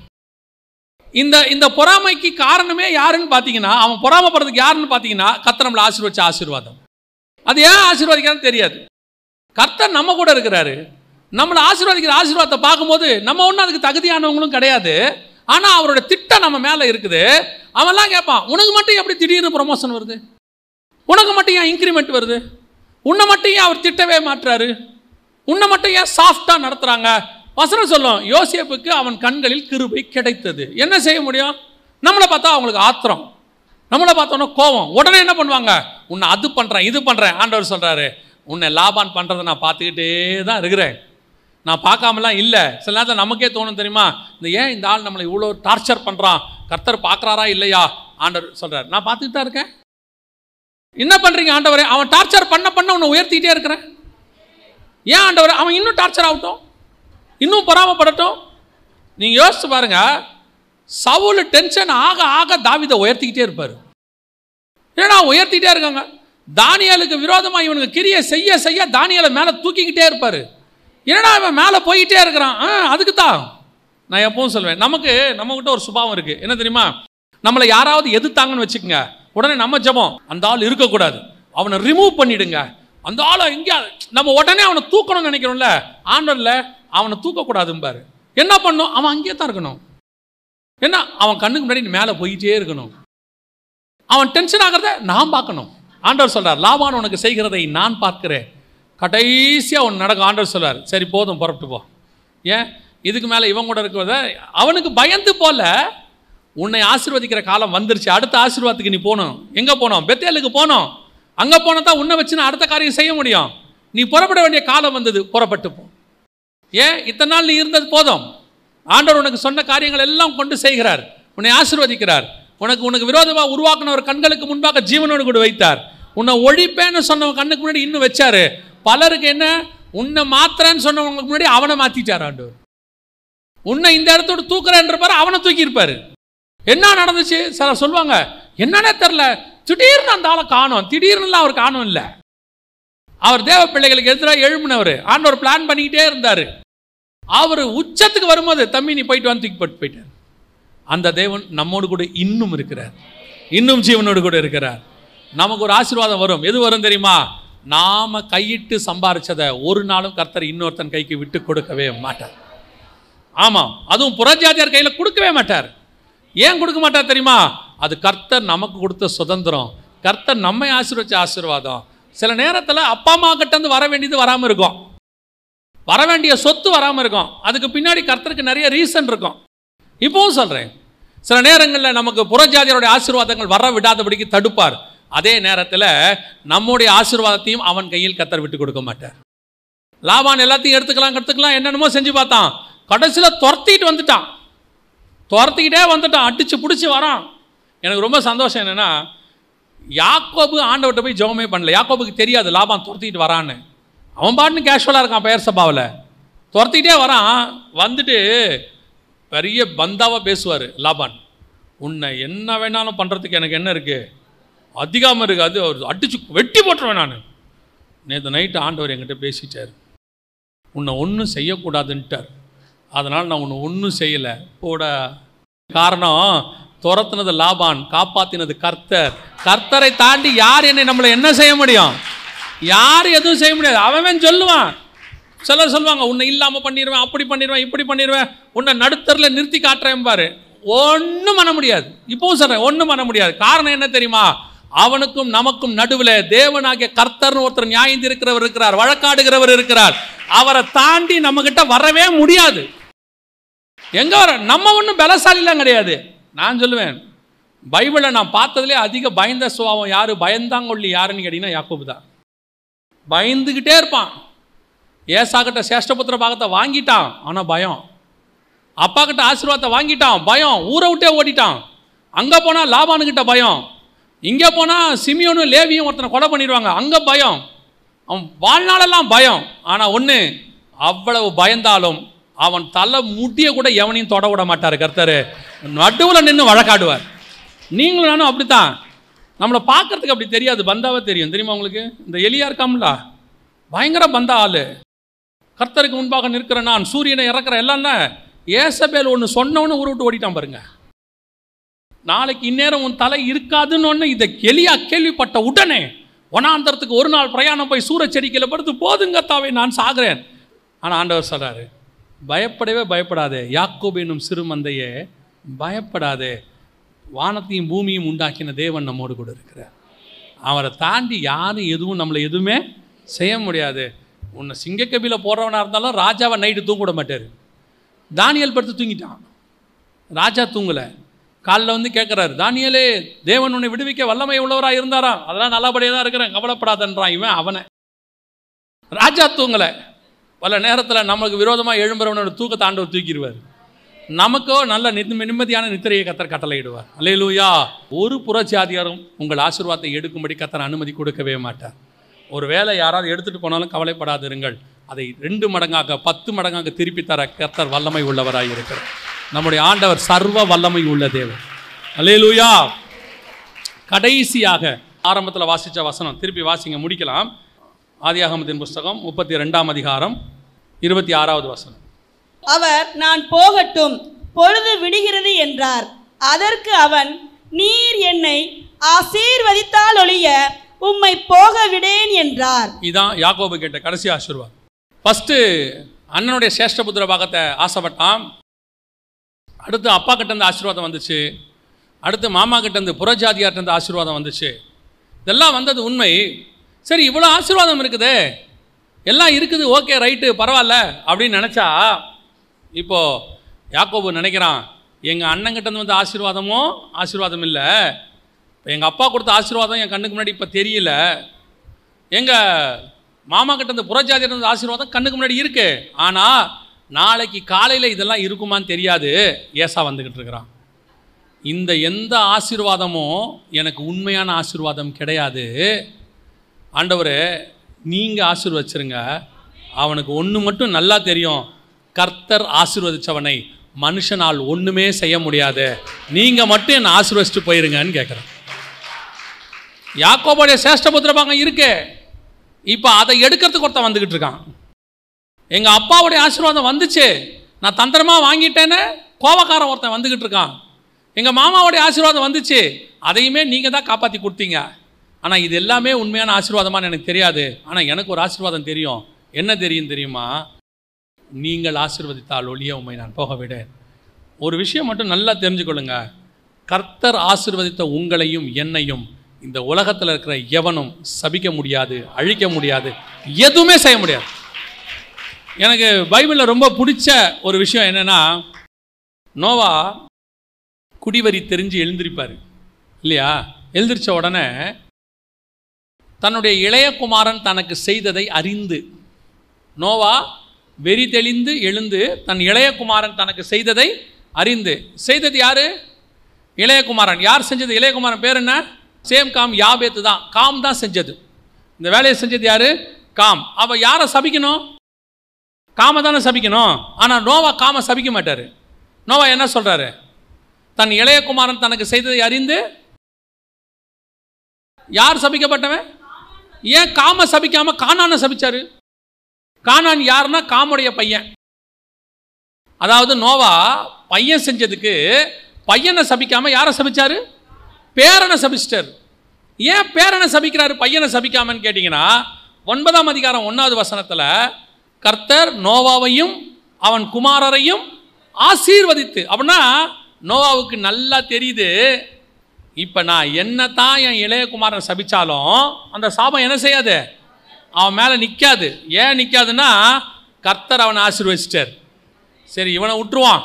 இந்த பொறாமைக்கு காரணமே யாருன்னு பார்த்தீங்கன்னா, அவன் பொறாமைப்படுறதுக்கு யாருன்னு பார்த்தீங்கன்னா, கர்த்தர் நம்மளை ஆசீர்வதிச்ச ஆசீர்வாதம். அது ஏன் ஆசீர்வதிக்கிறான்னு தெரியாது. கர்த்தர் நம்ம கூட இருக்கிறாரு. நம்மளை ஆசீர்வதிக்கிற ஆசீர்வாதத்தை பார்க்கும்போது நம்ம ஒன்றும் அதுக்கு தகுதியானவங்களும் கிடையாது. ஆனால் அவரோட திட்டம் நம்ம மேலே இருக்குது. அவன்லாம் கேட்பான், உனக்கு மட்டும் எப்படி திடீர்னு ப்ரொமோஷன் வருது, உனக்கு மட்டும் ஏன் இன்க்ரிமெண்ட் வருது, உன்னை மட்டும் ஏன் அவர் திட்டவே மாட்டுறாரு, உன்னை மட்டும் ஏன் சாஃப்டாக நடத்துகிறாங்க. வசனம் சொல்லும், யோசேப்புக்கு அவன் கண்களில் கிருபை கிடைத்தது. என்ன செய்ய முடியும், நம்மளை பார்த்தா அவங்களுக்கு ஆத்திரம், நம்மளை பார்த்தோன்னா கோபம். உடனே என்ன பண்ணுவாங்க? உன்னை அது பண்ணுறேன் இது பண்ணுறேன். ஆண்டவர் சொல்கிறாரு, உன்னை லாபான் பண்ணுறதை நான் பார்த்துக்கிட்டே தான் இருக்கிறேன், நான் பார்க்காமலாம் இல்லை. சில நேரத்தில் நமக்கே தோணும் தெரியுமா, ஏன் இந்த ஆள் நம்மளை இவ்வளோ டார்ச்சர் பண்ணுறான், கர்த்தர் பார்க்குறாரா இல்லையா? ஆண்டவர் சொல்கிறார், நான் பார்த்துக்கிட்டு தான் இருக்கேன். என்ன பண்ணுறீங்க ஆண்டவரே? அவன் டார்ச்சர் பண்ண உன்னை உயர்த்திக்கிட்டே இருக்கிறேன். ஏன் ஆண்டவரே? அவன் இன்னும் டார்ச்சர் ஆகட்டும், இன்னும் பொறாமப்படட்டும். நீங்கள் யோசிச்சு பாருங்க, சவுல் டென்ஷன் ஆக ஆக தாவீதை உயர்த்திக்கிட்டே இருப்பார். ஏன்னா உயர்த்திக்கிட்டே இருக்காங்க. தானியேலுக்கு விரோதமாக இவனுக்கு கிரியை செய்ய செய்ய தானியேலை மேலே தூக்கிக்கிட்டே இருப்பார். என்னடா இவன் மேலே போயிட்டே இருக்கிறான். அதுக்கு தான் நான் எப்பவும் சொல்வேன், நம்மகிட்ட ஒரு சுபாவம் இருக்குது. என்ன தெரியுமா? நம்மளை யாராவது எதிர்த்தாங்கன்னு வச்சுக்கோங்க, உடனே நம்ம ஜெபம், அந்த ஆள் இருக்கக்கூடாது, அவனை ரிமூவ் பண்ணிடுங்க, அந்த ஆளை எங்கேயா நம்ம உடனே அவனை தூக்கணும்னு நினைக்கிறோம்ல. ஆண்டவர்ல அவனை தூக்கக்கூடாதும்பாரு. என்ன பண்ணும்? அவன் அங்கேயே தான் இருக்கணும். என்ன, அவன் கண்ணுக்கு முன்னாடி மேலே போயிட்டே இருக்கணும். அவன் டென்ஷன் ஆகிறத நான் பார்க்கணும். ஆண்டவர் சொல்றார், லாபான் உனக்கு செய்கிறதை நான் பார்க்கிறேன், கடைசியாக ஒன்று நடக்கும். ஆண்டவர் சொல்றார், சரி போதும், புறப்பட்டு போ. ஏன் இதுக்கு மேலே இவன் கூட இருக்கிறத அவனுக்கு பயந்து போல. உன்னை ஆசீர்வதிக்கிற காலம் வந்துருச்சு, அடுத்த ஆசீர்வாதத்துக்கு நீ போகணும். எங்கே போனோம்? பெத்தேலுக்கு போனோம். அங்கே போனால் தான் உன்னை வச்சு நான் அடுத்த காரியம் செய்ய முடியும். நீ புறப்பட வேண்டிய காலம் வந்தது, புறப்பட்டு போ. ஏன் இத்தனை நாள் நீ இருந்தது போதும். ஆண்டவர் உனக்கு சொன்ன காரியங்கள் எல்லாம் கொண்டு செய்கிறார், உன்னை ஆசீர்வதிக்கிறார். உனக்கு விரோதமாக உருவாக்குனவர் கண்களுக்கு முன்பாக ஜீவனோடு கூட வைத்தார். உன்னை ஒழிப்பேன்னு சொன்னவன் கண்ணுக்கு முன்னாடி இன்னும் வச்சாரு. பலருக்கு என்ன, உன்னை மாத்திரன்னு சொன்னவங்களுக்கு முன்னாடி அவனை மாத்திட்டார் ஆண்டவர். உன்னை இந்த இடத்தோடு தூக்குறேன்றப்பாரு, அவனை தூக்கியிருப்பாரு. என்ன நடந்துச்சு? சில சொல்லுவாங்க, என்னன்னே தெரில, திடீர்னு அந்த ஆளை காணும். திடீர்னு அவர் காணும் இல்லை, அவர் தேவ பிள்ளைகளுக்கு எதிராக எழும்பினவர். ஆண்டவர் பிளான் பண்ணிக்கிட்டே இருந்தார். அவர் உச்சத்துக்கு வரும்போது, தம்பி நீ போயிட்டு வந்து தூக்கி போட்டு போயிட்டார். அந்த தேவன் நம்மோடு கூட இன்னும் இருக்கிறார், இன்னும் ஜீவனோடு கூட இருக்கிறார். நமக்கு ஒரு ஆசீர்வாதம் வரும். எது வரும் தெரியுமா? நாம கையிட்டு சம்பாரிச்சதை ஒரு நாளும் கர்த்தர் இன்னொருத்தன் கைக்கு விட்டு கொடுக்கவே மாட்டார். ஆமாம், அதுவும் புறஜாதியார் கையில் கொடுக்கவே மாட்டார். ஏன் கொடுக்க மாட்டார் தெரியுமா? அது கர்த்தர் நமக்கு கொடுத்த சுதந்திரம், கர்த்தர் நம்மை ஆசீர்வச்ச ஆசீர்வாதம். சில நேரத்தில் அப்பா அம்மா கிட்டேருந்து வர வேண்டியது வராமல் இருக்கும், வர வேண்டிய சொத்து வராமல் இருக்கும். அதுக்கு பின்னாடி கர்த்தருக்கு நிறைய ரீசன் இருக்கும். இப்பவும் சொல்கிறேன், சில நேரங்களில் நமக்கு புறஜாதியருடைய ஆசீர்வாதங்கள் வர விடாதபடிக்கு தடுப்பார். அதே நேரத்தில் நம்முடைய ஆசீர்வாதத்தையும் அவன் கையில் கர்த்தர் விட்டு கொடுக்க மாட்டார். லாபான் எல்லாத்தையும் எடுத்துக்கலாம் என்னென்னமோ செஞ்சு பார்த்தான். கடைசியில் துரத்திக்கிட்டே வந்துட்டான், அடிச்சு பிடிச்சி வரான். எனக்கு ரொம்ப சந்தோஷம் என்னென்னா, யாக்கோபு ஆண்டவர்கிட்ட போய் ஜெபமே பண்ணல. யாக்கோபுக்கு தெரியாது லாபான் துரத்திக்கிட்டு வரான்னு. அவன் பாட்டுன்னு கேஷுவலாக இருக்கான் பெயர் சபாவில். துரத்திக்கிட்டே வரான். வந்துட்டு பெரிய பந்தாவாக பேசுவார் லாபான். உன்னை என்ன வேணாலும் பண்ணுறதுக்கு எனக்கு என்ன இருக்குது, அதிகமாக இருக்குது, அது அவர் அடிச்சு வெட்டி போட்டுருவேன் நான். நேற்று நைட்டு ஆண்டவர் என்கிட்ட பேசிட்டார், உன்னை ஒன்றும் செய்யக்கூடாதுன்ட்டார். அதனால் நான் உன்னை ஒன்றும் செய்யலை போட. காரணம், துரத்துனது லாபான், காப்பாற்றினது கர்த்தர். கர்த்தரை தாண்டி யார் நம்மளை என்ன செய்ய முடியும்? யார் எதுவும் செய்ய முடியாது. அவன் சொல்லுவான். சிலர் சொல்லுவாங்க, உன்னை இல்லாமல் பண்ணிடுவேன், அப்படி பண்ணிடுவேன், இப்படி பண்ணிடுவேன், உன்னை நடுத்தரில் நிறுத்தி காட்டுறேன் பாரு. ஒன்றும் பண்ண முடியாது. இப்போவும் சொல்கிறேன், ஒன்றும் பண்ண முடியாது. காரணம் என்ன தெரியுமா? அவனுக்கும் நமக்கும் நடுவில் தேவனாகிய கர்த்தர்னு ஒருத்தர் நியாயம் இருக்கிறவர் இருக்கிறார், வழக்காடுகிறவர் இருக்கிறார். அவரை தாண்டி நம்ம கிட்ட வரவே முடியாது. எங்க வர? நம்ம ஒன்றும் பலசாலிலாம் கிடையாது. நான் சொல்லுவேன், பைபிளை நான் பார்த்ததுலேயே அதிக பயந்த சுபாவம் யாரு, பயந்தாங்கொள்ளி யாருன்னு கேட்டீங்கன்னா யாக்கோபு தான். பயந்துக்கிட்டே இருப்பான். ஏசாக்கிட்ட சேஷ்டபுத்திர பாகத்தை வாங்கிட்டான், ஆனால் பயம். அப்பா கிட்ட ஆசீர்வாதத்தை வாங்கிட்டான், பயம். ஊரை விட்டே ஓடிட்டான். அங்கே போனால் லாபானுக்கிட்ட பயம், இங்கே போனால் சிமியோனும் லேவியும் ஒருத்தனை கொலை பண்ணிடுவாங்க, அங்கே பயம். அவன் வாழ்நாளெல்லாம் பயம். ஆனால் ஒன்று, அவ்வளவு பயந்தாலும் அவன் தலை முடிய கூட எவனையும் தொட விட மாட்டார் கர்த்தர். நடுவில் நின்று வழக்காடுவார். நீங்களும் நானும் அப்படித்தான். நம்மளை பார்க்கறதுக்கு அப்படி தெரியாது, பந்தாவே தெரியும். தெரியுமா உங்களுக்கு? இந்த எலியா இருக்காம்ல, பயங்கர பந்தா ஆள். கர்த்தருக்கு முன்பாக நிற்கிற நான், சூரியனை இறக்குற எல்லாம் ஏசபேல் ஒன்று சொன்னவொன்னு ஊரை விட்டு ஓடிட்டான் பாருங்க. நாளைக்கு இந்நேரம் உன் தலை இருக்காதுன்னு ஒன்று இதை எலியா கேள்விப்பட்ட உடனே வனாந்தரத்துக்கு ஒரு நாள் பிரயாணம் போய் சூரச்செடிக்கையில் படுத்து, போதுங்கத்தாவே நான் சாகிறேன். ஆனால் ஆண்டவர் சொல்கிறாரு, பயப்படவே பயப்படாதே யாக்கோபு என்னும் சிறு மந்தையே, பயப்படாதே, வானத்தையும் பூமியும் உண்டாக்கின தேவன் நம்மோடு கூட இருக்கிறார். அவரை தாண்டி யாரும் எதுவும் நம்மளை எதுவுமே செய்ய முடியாது. உன்னை சிங்கக்கபியில் போடுறவனாக இருந்தாலும் ராஜாவை நைட்டு தூங்க விட மாட்டார். தானியேல் படுத்து தூங்கிட்டான், ராஜா தூங்கலை. காலில் வந்து கேட்குறாரு, தானியேலே தேவன் உன்னை விடுவிக்க வல்லமை உள்ளவராக இருந்தாரா? அதெல்லாம் நல்லபடியாக தான் இருக்கிறேன், கவலைப்படாதன்றான் இவன். அவனை ராஜா தூங்கலை. பல நேரத்தில் நமக்கு விரோதமாக எழும்புறவனோட தூக்கத்தை ஆண்டவர் தூக்கிடுவார். நமக்கோ நல்ல நிம்மதியான நித்திரையை கர்த்தர் கட்டளையிடுவார். அல்லேலூயா. ஒரு புறஜாதியாரும் உங்கள் ஆசீர்வாதத்தை எடுக்கும்படி கர்த்தர் அனுமதி கொடுக்கவே மாட்டார். ஒரு வேளை யாராவது எடுத்துகிட்டு போனாலும் கவலைப்படாதிருங்கள், அதை 2 மடங்காக 10 மடங்காக திருப்பி தர கர்த்தர் வல்லமை உள்ளவராக இருக்கிறார். நம்முடைய ஆண்டவர் சர்வ வல்லமை உள்ள தேவன். அல்லேலூயா. கடைசியாக ஆரம்பத்தில் வாசித்த வசனம் திருப்பி வாசிங்க, முடிக்கலாம். ஆதியாகமத்தின் புஸ்தகம் 32ஆம் அதிகாரம் 26வது வசனம். அவர் நான் போகட்டும், பொழுது விடுகிறது என்றார். அதற்கு அவன், நீர் என்னை ஆசீர்வதித்தால் ஒழிய உம்மை போக விடேன் என்றார். இதான் யாக்கோபு கேட்ட கடைசி ஆசீர்வாதம். ஃபஸ்ட்டு அண்ணனுடைய சேஷ்டபுத்திர பாகத்தை ஆசைப்பட்டான். அடுத்து அப்பா கிட்ட இருந்து ஆசீர்வாதம் வந்துச்சு. அடுத்து மாமா கிட்ட இருந்து புறஜாதியார்ட்ட இருந்து ஆசீர்வாதம் வந்துச்சு. இதெல்லாம் வந்தது உண்மை. சரி, இவ்வளோ ஆசீர்வாதம் இருக்குது, எல்லாம் இருக்குது, ஓகே ரைட்டு பரவாயில்ல அப்படின்னு நினச்சா, இப்போது யாக்கோபு நினைக்கிறான், எங்கள் அண்ணங்கிட்டேருந்து வந்து ஆசீர்வாதம் இல்லை, இப்போ எங்கள் அப்பா கொடுத்த ஆசீர்வாதம் என் கண்ணுக்கு முன்னாடி இப்போ தெரியல, எங்கள் மாமா கிட்டேருந்து புறஜாதியிருந்து ஆசீர்வாதம் கண்ணுக்கு முன்னாடி இருக்குது, ஆனால் நாளைக்கு காலையில் இதெல்லாம் இருக்குமான்னு தெரியாது. ஏசா வந்துக்கிட்டு இருக்கிறான். இந்த எந்த ஆசீர்வாதமும் எனக்கு உண்மையான ஆசீர்வாதம் கிடையாது. ஆண்டவரே, நீங்கள் ஆசீர்வச்சிருங்க. அவனுக்கு ஒன்று மட்டும் நல்லா தெரியும், கர்த்தர் ஆசீர்வதிச்சவனை மனுஷனால் ஒன்றுமே செய்ய முடியாது, நீங்கள் மட்டும் என்னை ஆசீர்வதிச்சுட்டு போயிருங்கன்னு கேட்குறேன். யாக்கோபுடைய சேஷ்டபுத்திர பாகம் இருக்கு, இப்போ அதை எடுக்கிறதுக்கு ஒருத்தன் வந்துக்கிட்டு இருக்கான். எங்கள் அப்பாவுடைய ஆசீர்வாதம் வந்துச்சு, நான் தந்திரமாக வாங்கிட்டேன்னு கோபக்காரன் ஒருத்தன் வந்துக்கிட்டு இருக்கான். எங்கள் மாமாவுடைய ஆசீர்வாதம் வந்துச்சு, அதையுமே நீங்கள் தான் காப்பாற்றி கொடுத்தீங்க, ஆனால் இது எல்லாமே உண்மையான ஆசீர்வாதமானு எனக்கு தெரியாது. ஆனால் எனக்கு ஒரு ஆசீர்வாதம் தெரியும். என்ன தெரியுமா? நீங்கள் ஆசீர்வதித்தால் ஒழிய உம்மை நான் போக விடேன். ஒரு விஷயம் மட்டும் நல்லா தெரிஞ்சுக்கொள்ளுங்க, கர்த்தர் ஆசீர்வதித்த உங்களையும் என்னையும் இந்த உலகத்தில் இருக்கிற எவனும் சபிக்க முடியாது, அழிக்க முடியாது, எதுவுமே செய்ய முடியாது. எனக்கு பைபிளில் ரொம்ப பிடிச்ச ஒரு விஷயம் என்னென்னா, நோவா குடிவரி தெரிஞ்சு எழுந்திருப்பார் இல்லையா? எழுந்திரிச்ச உடனே தன்னுடைய இளைய குமாரன் தனக்கு செய்ததை அறிந்து, நோவா வெறி தெளிந்து எழுந்து தன் இளையகுமாரன் தனக்கு செய்ததை அறிந்து, செய்தது யாரு? இளையகுமாரன். யார் செஞ்சது? இளையகுமாரன் பேர் என்ன? சேம் காம் யாபேத்து தான். காம் தான் செஞ்சது. இந்த வேலையை செஞ்சது யாரு? காம். அவ யாரை சபிக்கணும்? காம தானே சபிக்கணும். ஆனால் நோவா காம சபிக்க மாட்டார். நோவா என்ன சொல்றாரு? தன் இளையகுமாரன் தனக்கு செய்ததை அறிந்து. யார் சபிக்கப்பட்டவன்? ஏன் காம சபிக்காம கானானை சபிச்சாரு? கானான் யாருன்னா காமுடைய பையன். அதாவது நோவா பையன் செஞ்சதுக்கு பையனை சபிக்காம யாரை சபிச்சாரு? பேரனை சபிச்சிட்டாரு. ஏன் பேரனை சபிக்கிறாரு பையனை சபிக்காமன்னு கேட்டிங்கன்னா, 9ஆம் அதிகாரம் 1வது வசனத்தில் கர்த்தர் நோவாவையும் அவன் குமாரரையும் ஆசீர்வதித்து, அப்படின்னா நோவாவுக்கு நல்லா தெரியுது, இப்போ நான் என்ன தான் என் இளையகுமாரன் சபிச்சாலும் அந்த சாபம் என்ன செய்யாது, அவன் மேலே நிற்காது. ஏன் நிற்காதுன்னா கர்த்தர் அவனை ஆசீர்வதிச்சிட்டார். சரி, இவனை விட்டுருவான்.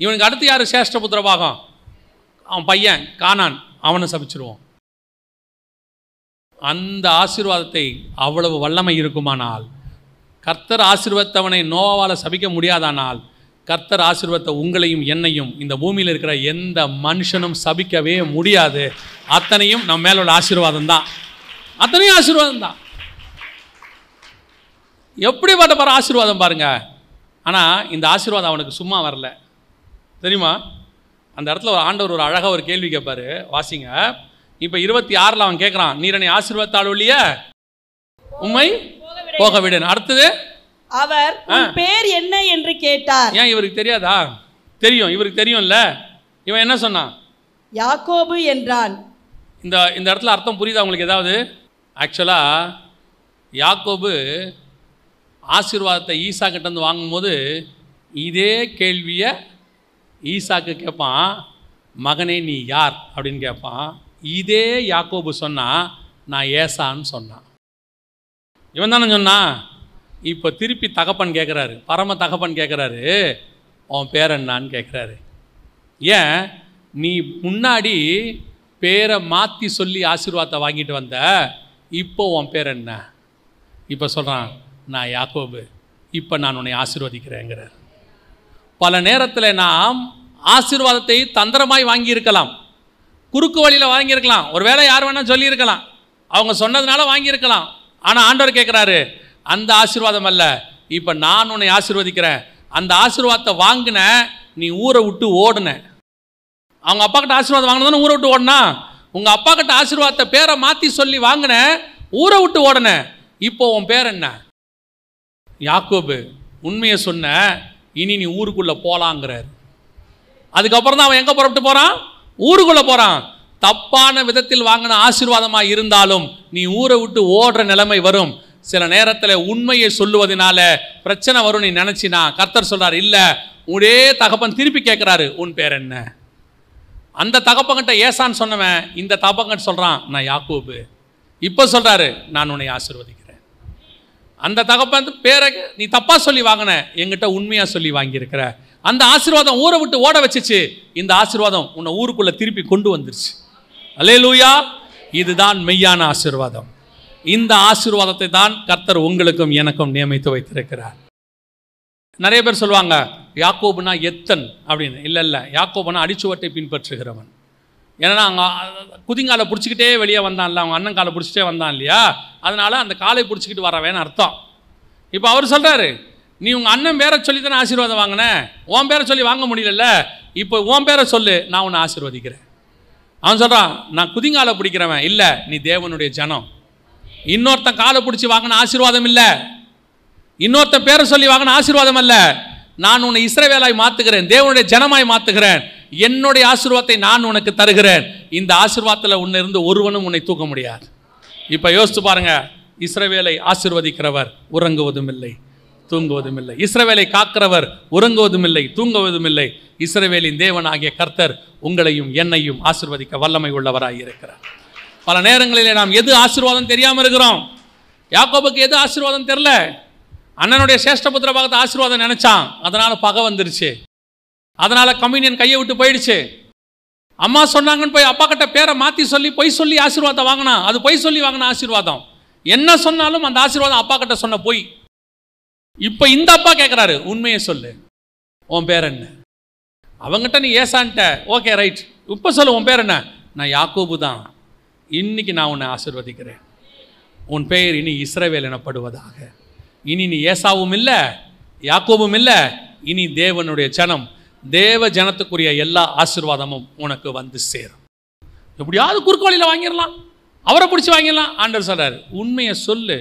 இவனுக்கு அடுத்து யார் சேஷ்டபுத்திர பாகம்? அவன் பையன் கானான், அவனை சபிச்சிருவான். அந்த ஆசீர்வாதத்தை அவ்வளவு வல்லமை இருக்குமானால், கர்த்தர் ஆசீர்வதித்தவனை நோவாவால் சபிக்க முடியாதானால், கர்த்தர் ஆசீர்வதித்த உங்களையும் என்னையும் இந்த பூமியில் இருக்கிற எந்த மனுஷனும் சபிக்கவே முடியாது. அத்தனையும் நம்ம மேல உள்ள ஆசீர்வாதம் தான். அத்தனையும் ஆசீர்வாதம் தான். எப்படிப்பட்ட ஆசீர்வாதம் பாருங்க. ஆனால் இந்த ஆசீர்வாதம் அவனுக்கு சும்மா வரல தெரியுமா? அந்த இடத்துல ஒரு ஆண்டவர் ஒரு அழகாக ஒரு கேள்வி கேட்பாரு. வாசிங்க. இப்போ 26 அவன் கேட்குறான், நீர் என்னை ஆசீர்வதித்தால் ஒழிய உம்மை போக விடேன். அடுத்தது அவர் உன் பேர் என்ன என்று கேட்டார். ஏன் இவருக்கு தெரியாதா? தெரியும், இவருக்கு தெரியும்ல. இவன் என்ன சொன்னான்? யாக்கோபு என்றான். இந்த இடத்துல அர்த்தம் புரியுதா உங்களுக்கு ஏதாவது? ஆக்சுவலாக யாக்கோபு ஆசீர்வாதத்தை ஈசா கிட்டேருந்து வாங்கும்போது இதே கேள்வியை ஈசாக்கு கேட்பான், மகனே நீ யார் அப்படின்னு கேட்பான். இதே யாக்கோபு சொன்னான், நான் ஏசான்னு சொன்னான். இவன் தானே சொன்னான். இப்போ திருப்பி தகப்பன் கேட்குறாரு, பரம தகப்பன் கேட்குறாரு, உன் பேர் என்னான்னு கேட்குறாரு. ஏன்? நீ முன்னாடி பேரை மாற்றி சொல்லி ஆசீர்வாதத்தை வாங்கிட்டு வந்த, இப்போ உன் பேர் என்ன? இப்போ சொல்கிறான், நான் யாக்கோபு, இப்போ நான் உன்னை ஆசீர்வதிக்கிறேங்கிறார். பல நேரத்தில் நாம் ஆசீர்வாதத்தை தந்திரமாய் வாங்கியிருக்கலாம், குறுக்கு வழியில் வாங்கியிருக்கலாம், ஒரு வேளை யார் வேணால் சொல்லியிருக்கலாம், அவங்க சொன்னதுனால வாங்கியிருக்கலாம். ஆனால் ஆண்டவர் கேட்குறாரு, அந்த ஆசீர்வாதம் அல்ல, இப்போ நான் உன்னை ஆசீர்வதிக்கிறேன். அந்த ஆசீர்வாதத்தை வாங்கின நீ ஊரை விட்டு ஓடுன. அவங்க அப்பா கிட்ட ஆசீர்வாதம் வாங்கினதானே ஊரை விட்டு ஓடனா? உங்கள் அப்பா கிட்ட ஆசீர்வாதத்தை பேரை மாற்றி சொல்லி வாங்கின, ஊரை விட்டு ஓடன. இப்போ உன் பேர் என்ன? யாக்கோபு. உண்மையை சொன்ன, இனி நீ ஊருக்குள்ளே போகலாங்கிறார். அதுக்கப்புறம் தான் அவன் எங்கே புறப்பட்டு போகிறான்? ஊருக்குள்ளே போகிறான். தப்பான விதத்தில் வாங்கின ஆசீர்வாதமாக இருந்தாலும் நீ ஊரை விட்டு ஓடுற நிலைமை வரும். சில நேரத்தில் உண்மையை சொல்லுவதனால பிரச்சனை வரும் நீ நினச்சினா, கர்த்தர் சொல்கிறார், இல்லை, ஒரே தகப்பன் திருப்பி கேட்குறாரு, உன் பேர் என்ன? அந்த தகப்பங்கிட்ட ஏசான்னு சொன்னவன் இந்த தகப்பங்கிட்ட சொல்கிறான், நான் யாக்கோபு. இப்போ சொல்கிறாரு, நான் உன்னை ஆசீர்வதிக்கிறேன். அந்த தகப்பன் பேரை நீ தப்பாக சொல்லி வாங்கின, என்கிட்ட உண்மையாக சொல்லி வாங்கியிருக்கிற. அந்த ஆசீர்வாதம் ஊரை விட்டு ஓட வச்சிச்சு. இந்த ஆசீர்வாதம் உன்னை ஊருக்குள்ளே திருப்பி கொண்டு வந்துருச்சு. அல்லேலூயா. இதுதான் மெய்யான ஆசீர்வாதம். இந்த ஆசீர்வாதத்தை தான் கர்த்தர் உங்களுக்கும் எனக்கும் நியமித்து வைத்திருக்கிறார். நிறைய பேர் சொல்லுவாங்க, யாக்கோபுனா எத்தன் அப்படின்னு. இல்லை இல்லை, யாக்கோபுனா அடிச்சுவட்டை பின்பற்றுகிறவன். ஏன்னா அங்கே குதிங்காலை பிடிச்சிக்கிட்டே வெளியே வந்தான்ல, அவங்க அண்ணன் காலை பிடிச்சிட்டே வந்தான் இல்லையா, அதனால் அந்த காலை பிடிச்சிக்கிட்டு வரவேன்னு அர்த்தம். இப்போ அவர் சொல்கிறாரு, நீ உங்கள் அண்ணன் பேரை சொல்லி தானே ஆசீர்வாதம் வாங்கின, உன் பேரை சொல்லி வாங்க முடியல, இப்போ உன் பேரை சொல்லு, நான் உன்னை ஆசீர்வதிக்கிறேன். அவன் சொல்கிறான், நான் குதிங்காலை பிடிக்கிறவன் இல்லை, நீ தேவனுடைய ஜனம். இன்னொருத்தன் காலை பிடிச்சி வாங்கின ஆசீர்வாதம் இல்லை, இன்னொருத்தன் பேரை சொல்லி வாங்கின ஆசீர்வாதம் அல்ல. நான் உன்னை இஸ்ரவேலாய் மாற்றுகிறேன், தேவனுடைய ஜனமாய் மாற்றுகிறேன், என்னுடைய ஆசீர்வாதத்தை நான் உனக்கு தருகிறேன். இந்த ஆசீர்வாதத்தில் உன்னை இருந்து ஒருவனும் உன்னை தூக்க முடியாது. இப்போ யோசித்து பாருங்க, இஸ்ரவேலை ஆசீர்வதிக்கிறவர் உறங்குவதும் இல்லை, தூங்குவதும் இல்லை. இஸ்ரவேலை காக்கிறவர் உறங்குவதும் இல்லை, தூங்குவதும் இல்லை. இஸ்ரவேலின் தேவன் ஆகிய கர்த்தர் உங்களையும் என்னையும் ஆசீர்வதிக்க வல்லமை உள்ளவராய் இருக்கிறார். பல நேரங்களிலே நாம் எது ஆசீர்வாதம் தெரியாமல் இருக்கிறோம். யாக்கோபுக்கு எது ஆசீர்வாதம் தெரியல. அண்ணனுடைய சேஷ்டபுத்திர பாகத்தை ஆசீர்வாதம் நினைச்சான், அதனால பகை வந்துருச்சு, அதனால கம்யூனியன் கையை விட்டு போயிடுச்சு. அம்மா சொன்னாங்கன்னு போய் அப்பா கிட்ட பேரை மாற்றி சொல்லி பொய் சொல்லி ஆசீர்வாதத்தை வாங்கினா, அது பொய் சொல்லி வாங்கின ஆசீர்வாதம். என்ன சொன்னாலும் அந்த ஆசீர்வாதம் அப்பா கிட்ட சொன்ன பொய். இப்போ இந்த அப்பா கேட்குறாரு, உண்மையை சொல்லு, உன் பேர் என்ன? அவங்ககிட்ட நீ ஏசான்ட்ட, ஓகே ரைட், இப்போ சொல்லு, உன் பேர் என்ன? நான் யாக்கோபு தான். இன்னைக்கு நான் உன்னை ஆசீர்வதிக்கிறேன். உன் பெயர் இனி இஸ்ரவேல் எனப்படுவதாக. இனி நீ ஏசாவும் இல்லை, யாக்கோபும் இல்லை, இனி தேவனுடைய ஜனம். தேவ ஜனத்துக்குரிய எல்லா ஆசீர்வாதமும் உனக்கு வந்து சேரும். எப்படியாவது குறுக்கு வழியில் வாங்கிடலாம், அவரை பிடிச்சி வாங்கிடலாம். ஆண்டவர் சொல்றாரு, உண்மையை சொல்லு,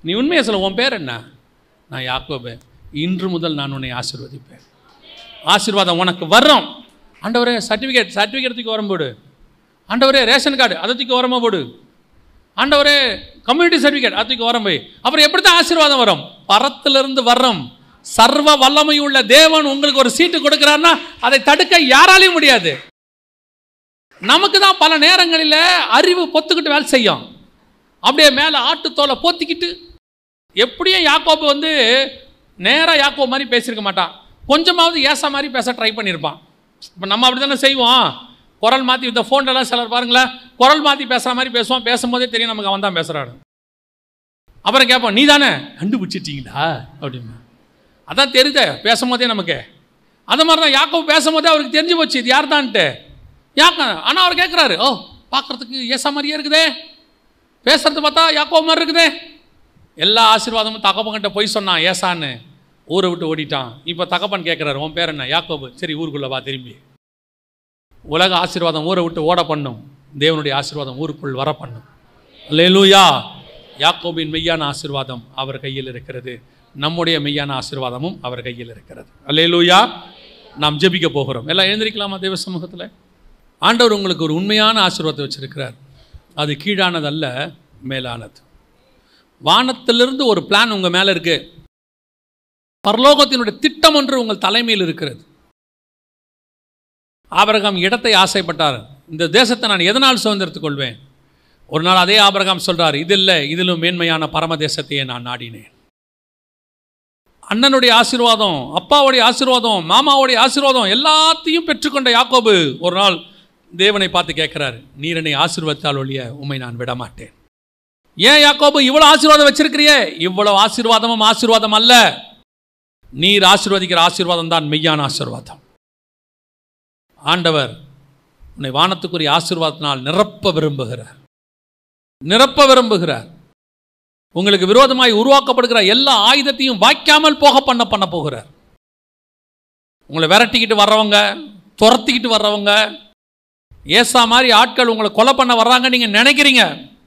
நீ உண்மையை சொல்ல, உன் பேர் என்ன? நான் யாக்கோபு, இன்று முதல் நான் உன்னை ஆசீர்வதிப்பேன். ஆசீர்வாதம் உனக்கு வரும். ஆண்டவரே சர்டிஃபிகேட் தூக்கி வரும்போது, ஆண்டவரே ரேஷன் கார்டு அதை தூக்கி வரமா போடு, ஆண்டவரே கம்யூனிட்டி சர்டிஃபிகேட் அதை தூக்கி வரம் போய். அப்புறம் எப்படி தான் ஆசீர்வாதம் வரும்? பரத்திலிருந்து வரும். சர்வ வல்லமை உள்ள தேவன் உங்களுக்கு ஒரு சீட்டு கொடுக்கிறார்னா அதை தடுக்க யாராலையும் முடியாது. நமக்கு தான் பல நேரங்களில் அறிவு பொத்துக்கிட்டு வேலை செய்யும். அப்படியே மேலே ஆட்டுத்தோலை போத்திக்கிட்டு, எப்படியும் யாக்கோபு வந்து நேராக யாக்கோபு மாதிரி பேசியிருக்க மாட்டான், கொஞ்சமாவது ஏசா மாதிரி பேச ட்ரை பண்ணியிருப்பான். இப்போ நம்ம அப்படி தானே செய்வோம், குரல் மாற்றி. இந்த ஃபோன்லாம் சிலர் பாருங்களேன், குரல் மாற்றி பேசுகிற மாதிரி பேசுவோம், பேசும்போதே தெரியும் நமக்கு அவன் தான் பேசுகிறாரு. அப்புறம் கேட்போம், நீ தானே கண்டுபிடிச்சிட்டீங்களா அப்படின்னு. அதான் தெரியுது பேசும்போதே நமக்கு. அந்த மாதிரி தான் யாக்கோபு பேசும்போதே அவருக்கு தெரிஞ்சு போச்சு இது யார் தான்ட்டு. ஆனால் அவர் கேட்குறாரு, ஓ பார்க்குறதுக்கு ஏசா மாதிரியே இருக்குதே, பேசுறது பார்த்தா யாக்கோபு மாதிரி இருக்குதே. எல்லா ஆசீர்வாதமும் தகப்பன்கிட்ட போய் சொன்னான் ஏசான்னு, ஊரை விட்டு ஓடிட்டான். இப்போ தகப்பன் கேட்குறாரு, உன் பேர் என்ன? யாக்கோபு. சரி ஊருக்குள்ளே வா திரும்பி. உலக ஆசீர்வாதம் ஊரை விட்டு ஓட பண்ணும், தேவனுடைய ஆசீர்வாதம் ஊருக்குள் வர பண்ணும். அல்லேலூயா. யாக்கோபின் மெய்யான ஆசீர்வாதம் அவர் கையில் இருக்கிறது, நம்முடைய மெய்யான ஆசீர்வாதமும் அவர் கையில் இருக்கிறது. அல்லேலூயா. நாம் ஜெபிக்க போகிறோம். எல்லாம் எழுந்திருக்கலாமா தேவ சமூகத்தில்? ஆண்டவர் உங்களுக்கு ஒரு உண்மையான ஆசீர்வாதத்தை வச்சிருக்கிறார். அது கீழானது அல்ல, மேலானது. வானத்திலிருந்து ஒரு பிளான் உங்கள் மேலே இருக்கு. பரலோகத்தினுடைய திட்டம் ஒன்று உங்கள் தலைமையில் இருக்கிறது. ஆபிரகாம் இடத்தை ஆசைப்பட்டார், இந்த தேசத்தை நான் எதனால் சுதந்திரத்துக் கொள்வேன்? ஒரு நாள் அதே ஆபிரகாம் சொல்றார், இது இல்லை, இதிலும் மேன்மையான பரம தேசத்தையே நான் நாடினேன். அண்ணனுடைய ஆசீர்வாதம், அப்பாவுடைய ஆசீர்வாதம், மாமாவுடைய ஆசீர்வாதம் எல்லாத்தையும் பெற்றுக்கொண்ட யாக்கோபு ஒரு நாள் தேவனை பார்த்து கேட்கிறார், நீர் என்னை ஆசீர்வதித்தால் ஒழிய உம்மை நான் விட மாட்டேன். ஏன் யாக்கோபு இவ்வளவு ஆசீர்வாதம் வச்சிருக்கிறியே? இவ்வளவு ஆசீர்வாதமும் ஆசீர்வாதம் அல்ல, நீர் ஆசீர்வதிக்கிற ஆசீர்வாதம் தான் மெய்யான ஆசீர்வாதம். ஆண்டவர் உன்னை வானத்துக்குரிய ஆசீர்வாதத்தினால் நிரப்ப விரும்புகிறார், நிரப்ப விரும்புகிறார். உங்களுக்கு விரோதமாய் உருவாக்கப்படுகிற எல்லா ஆயுதத்தையும் வாய்க்காமல் பண்ண போகிறார். உங்களை விரட்டிக்கிட்டு வர்றவங்க, துரத்திக்கிட்டு வர்றவங்க, ஏசா மாதிரி ஆட்கள் உங்களை கொலை பண்ண வர்றாங்க நீங்கள் நினைக்கிறீங்க.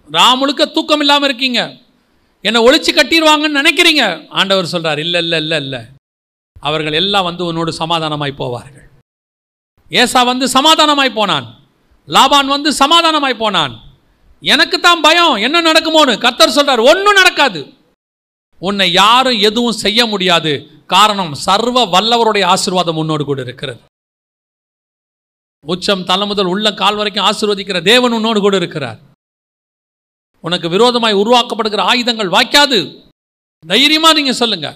ராமுழுக்க தூக்கம் இல்லாமல் இருக்கீங்க, என்னை ஒழிச்சு கட்டிடுவாங்கன்னு நினைக்கிறீங்க. ஆண்டவர் சொல்கிறார், இல்லை இல்லை இல்லை இல்லை, அவர்கள் எல்லாம் வந்து உன்னோடு சமாதானமாய் போவார்கள். ஏசா வந்து சமாதானமாய் போனான், லாபான் வந்து சமாதானமாய் போனான். எனக்கு தான் பயம், என்ன நடக்குமோன்னு. கர்த்தர் சொல்றார், ஒன்றும் நடக்காது, உன்னை யாரும் எதுவும் செய்ய முடியாது. காரணம், சர்வ வல்லவருடைய ஆசீர்வாதம் உன்னோடு கூட இருக்கிறது. உச்சம் தலை முதல் உள்ள கால் வரைக்கும் ஆசீர்வதிக்கிற தேவன் உன்னோடு கூட இருக்கிறார். உனக்கு விரோதமாய் உருவாக்கப்படுகிற ஆயுதங்கள் வாய்க்காது. தைரியமா நீங்க சொல்லுங்க.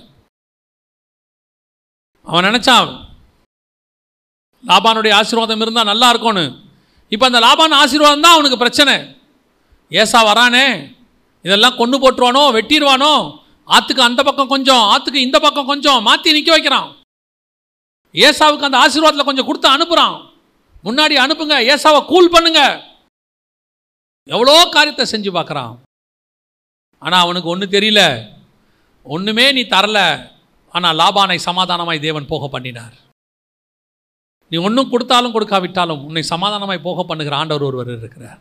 அவன் நினைச்சான் லாபானுடைய ஆசீர்வாதம் இருந்தா நல்லா இருக்கும்னு. இப்ப அந்த லாபான் ஆசீர்வாதம் தான் அவனுக்கு பிரச்சனை. ஏசா வரானே, இதெல்லாம் கொண்டு போட்டுருவானோ, வெட்டிடுவானோ, ஆத்துக்கு அந்த பக்கம் கொஞ்சம், ஆத்துக்கு இந்த பக்கம் கொஞ்சம் மாற்றி நிற்க வைக்கிறான். ஏசாவுக்கு அந்த ஆசீர்வாதத்தில் கொஞ்சம் கொடுத்து அனுப்புகிறான். முன்னாடி அனுப்புங்க, ஏசாவை கூல் பண்ணுங்க. எவ்வளோ காரியத்தை செஞ்சு பார்க்குறான். ஆனால் அவனுக்கு ஒன்றும் தெரியல, ஒன்றுமே நீ தரல. ஆனால் லாபானை சமாதானமாய் தேவன் போக பண்ணினார். நீ ஒன்றும் கொடுத்தாலும் கொடுக்காவிட்டாலும் உன்னை சமாதானமாய் போக பண்ணுகிற ஆண்டவர் ஒருவர் இருக்கிறார்.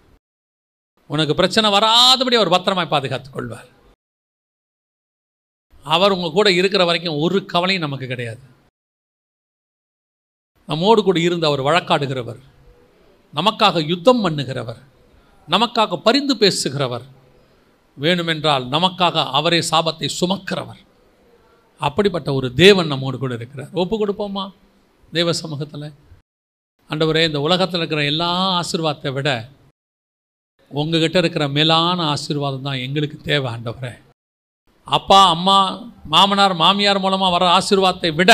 உனக்கு பிரச்சனை வராதபடி அவர் பத்திரமாய் பாதுகாத்துக் கொள்வார். அவர் உங்க கூட இருக்கிற வரைக்கும் ஒரு கவலையும் நமக்கு கிடையாது. நம்மோடு கூட இருந்து அவர் வழக்காடுகிறவர், நமக்காக யுத்தம் பண்ணுகிறவர், நமக்காக பரிந்து பேசுகிறவர், வேணுமென்றால் நமக்காக அவரே சாபத்தை சுமக்கிறவர். அப்படிப்பட்ட ஒரு தேவன் நம்மோடு கூட இருக்கிறார். ஒப்பு கொடுப்போமா தேவ சமூகத்தில்? ஆண்டவரே, இந்த உலகத்தில் இருக்கிற எல்லா ஆசீர்வாதத்தை விட உங்ககிட்ட இருக்கிற மேலான ஆசீர்வாதம் தான் எங்களுக்கு தேவை. ஆண்டவரே, அப்பா அம்மா மாமனார் மாமியார் மூலமாக வர ஆசீர்வாதத்தை விட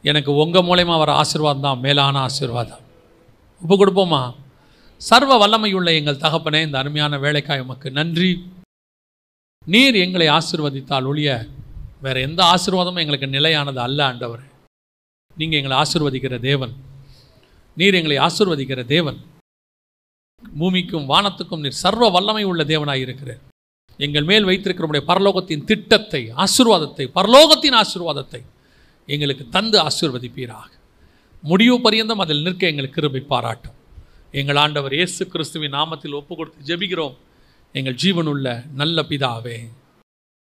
எனக்கு உங்கள் மூலமாக வர ஆசீர்வாதம் தான் மேலான ஆசீர்வாதம். ஒப்பு கொடுப்போமா? சர்வ வல்லமையுள்ள எங்கள் தகப்பனே, இந்த அருமையான வேலைக்காய் உமக்கு நன்றி. நீர் எங்களை ஆசீர்வதித்தால் ஒழிய வேறு எந்த ஆசீர்வாதமும் எங்களுக்கு நிலையானது அல்ல. ஆண்டவரே, நீங்கள் எங்களை ஆசீர்வதிக்கிற தேவன், நீர் எங்களை ஆசீர்வதிக்கிற தேவன். பூமிக்கும் வானத்துக்கும் நீர் சர்வ வல்லமை உள்ள தேவனாய் இருக்கிறார். எங்கள் மேல் வைத்திருக்கிற பரலோகத்தின் திட்டத்தை, ஆசீர்வாதத்தை, பரலோகத்தின் ஆசீர்வாதத்தை எங்களுக்கு தந்து ஆசீர்வதிப்பீராக. முடிவு பரியந்தம் அதில் நிற்க எங்களுக்கு கிருபை பாராட்டும். எங்கள் ஆண்டவர் இயேசு கிறிஸ்துவின் நாமத்தில் ஒப்பு கொடுத்து ஜெபிக்கிறோம் எங்கள் ஜீவனுள்ள நல்ல பிதாவே.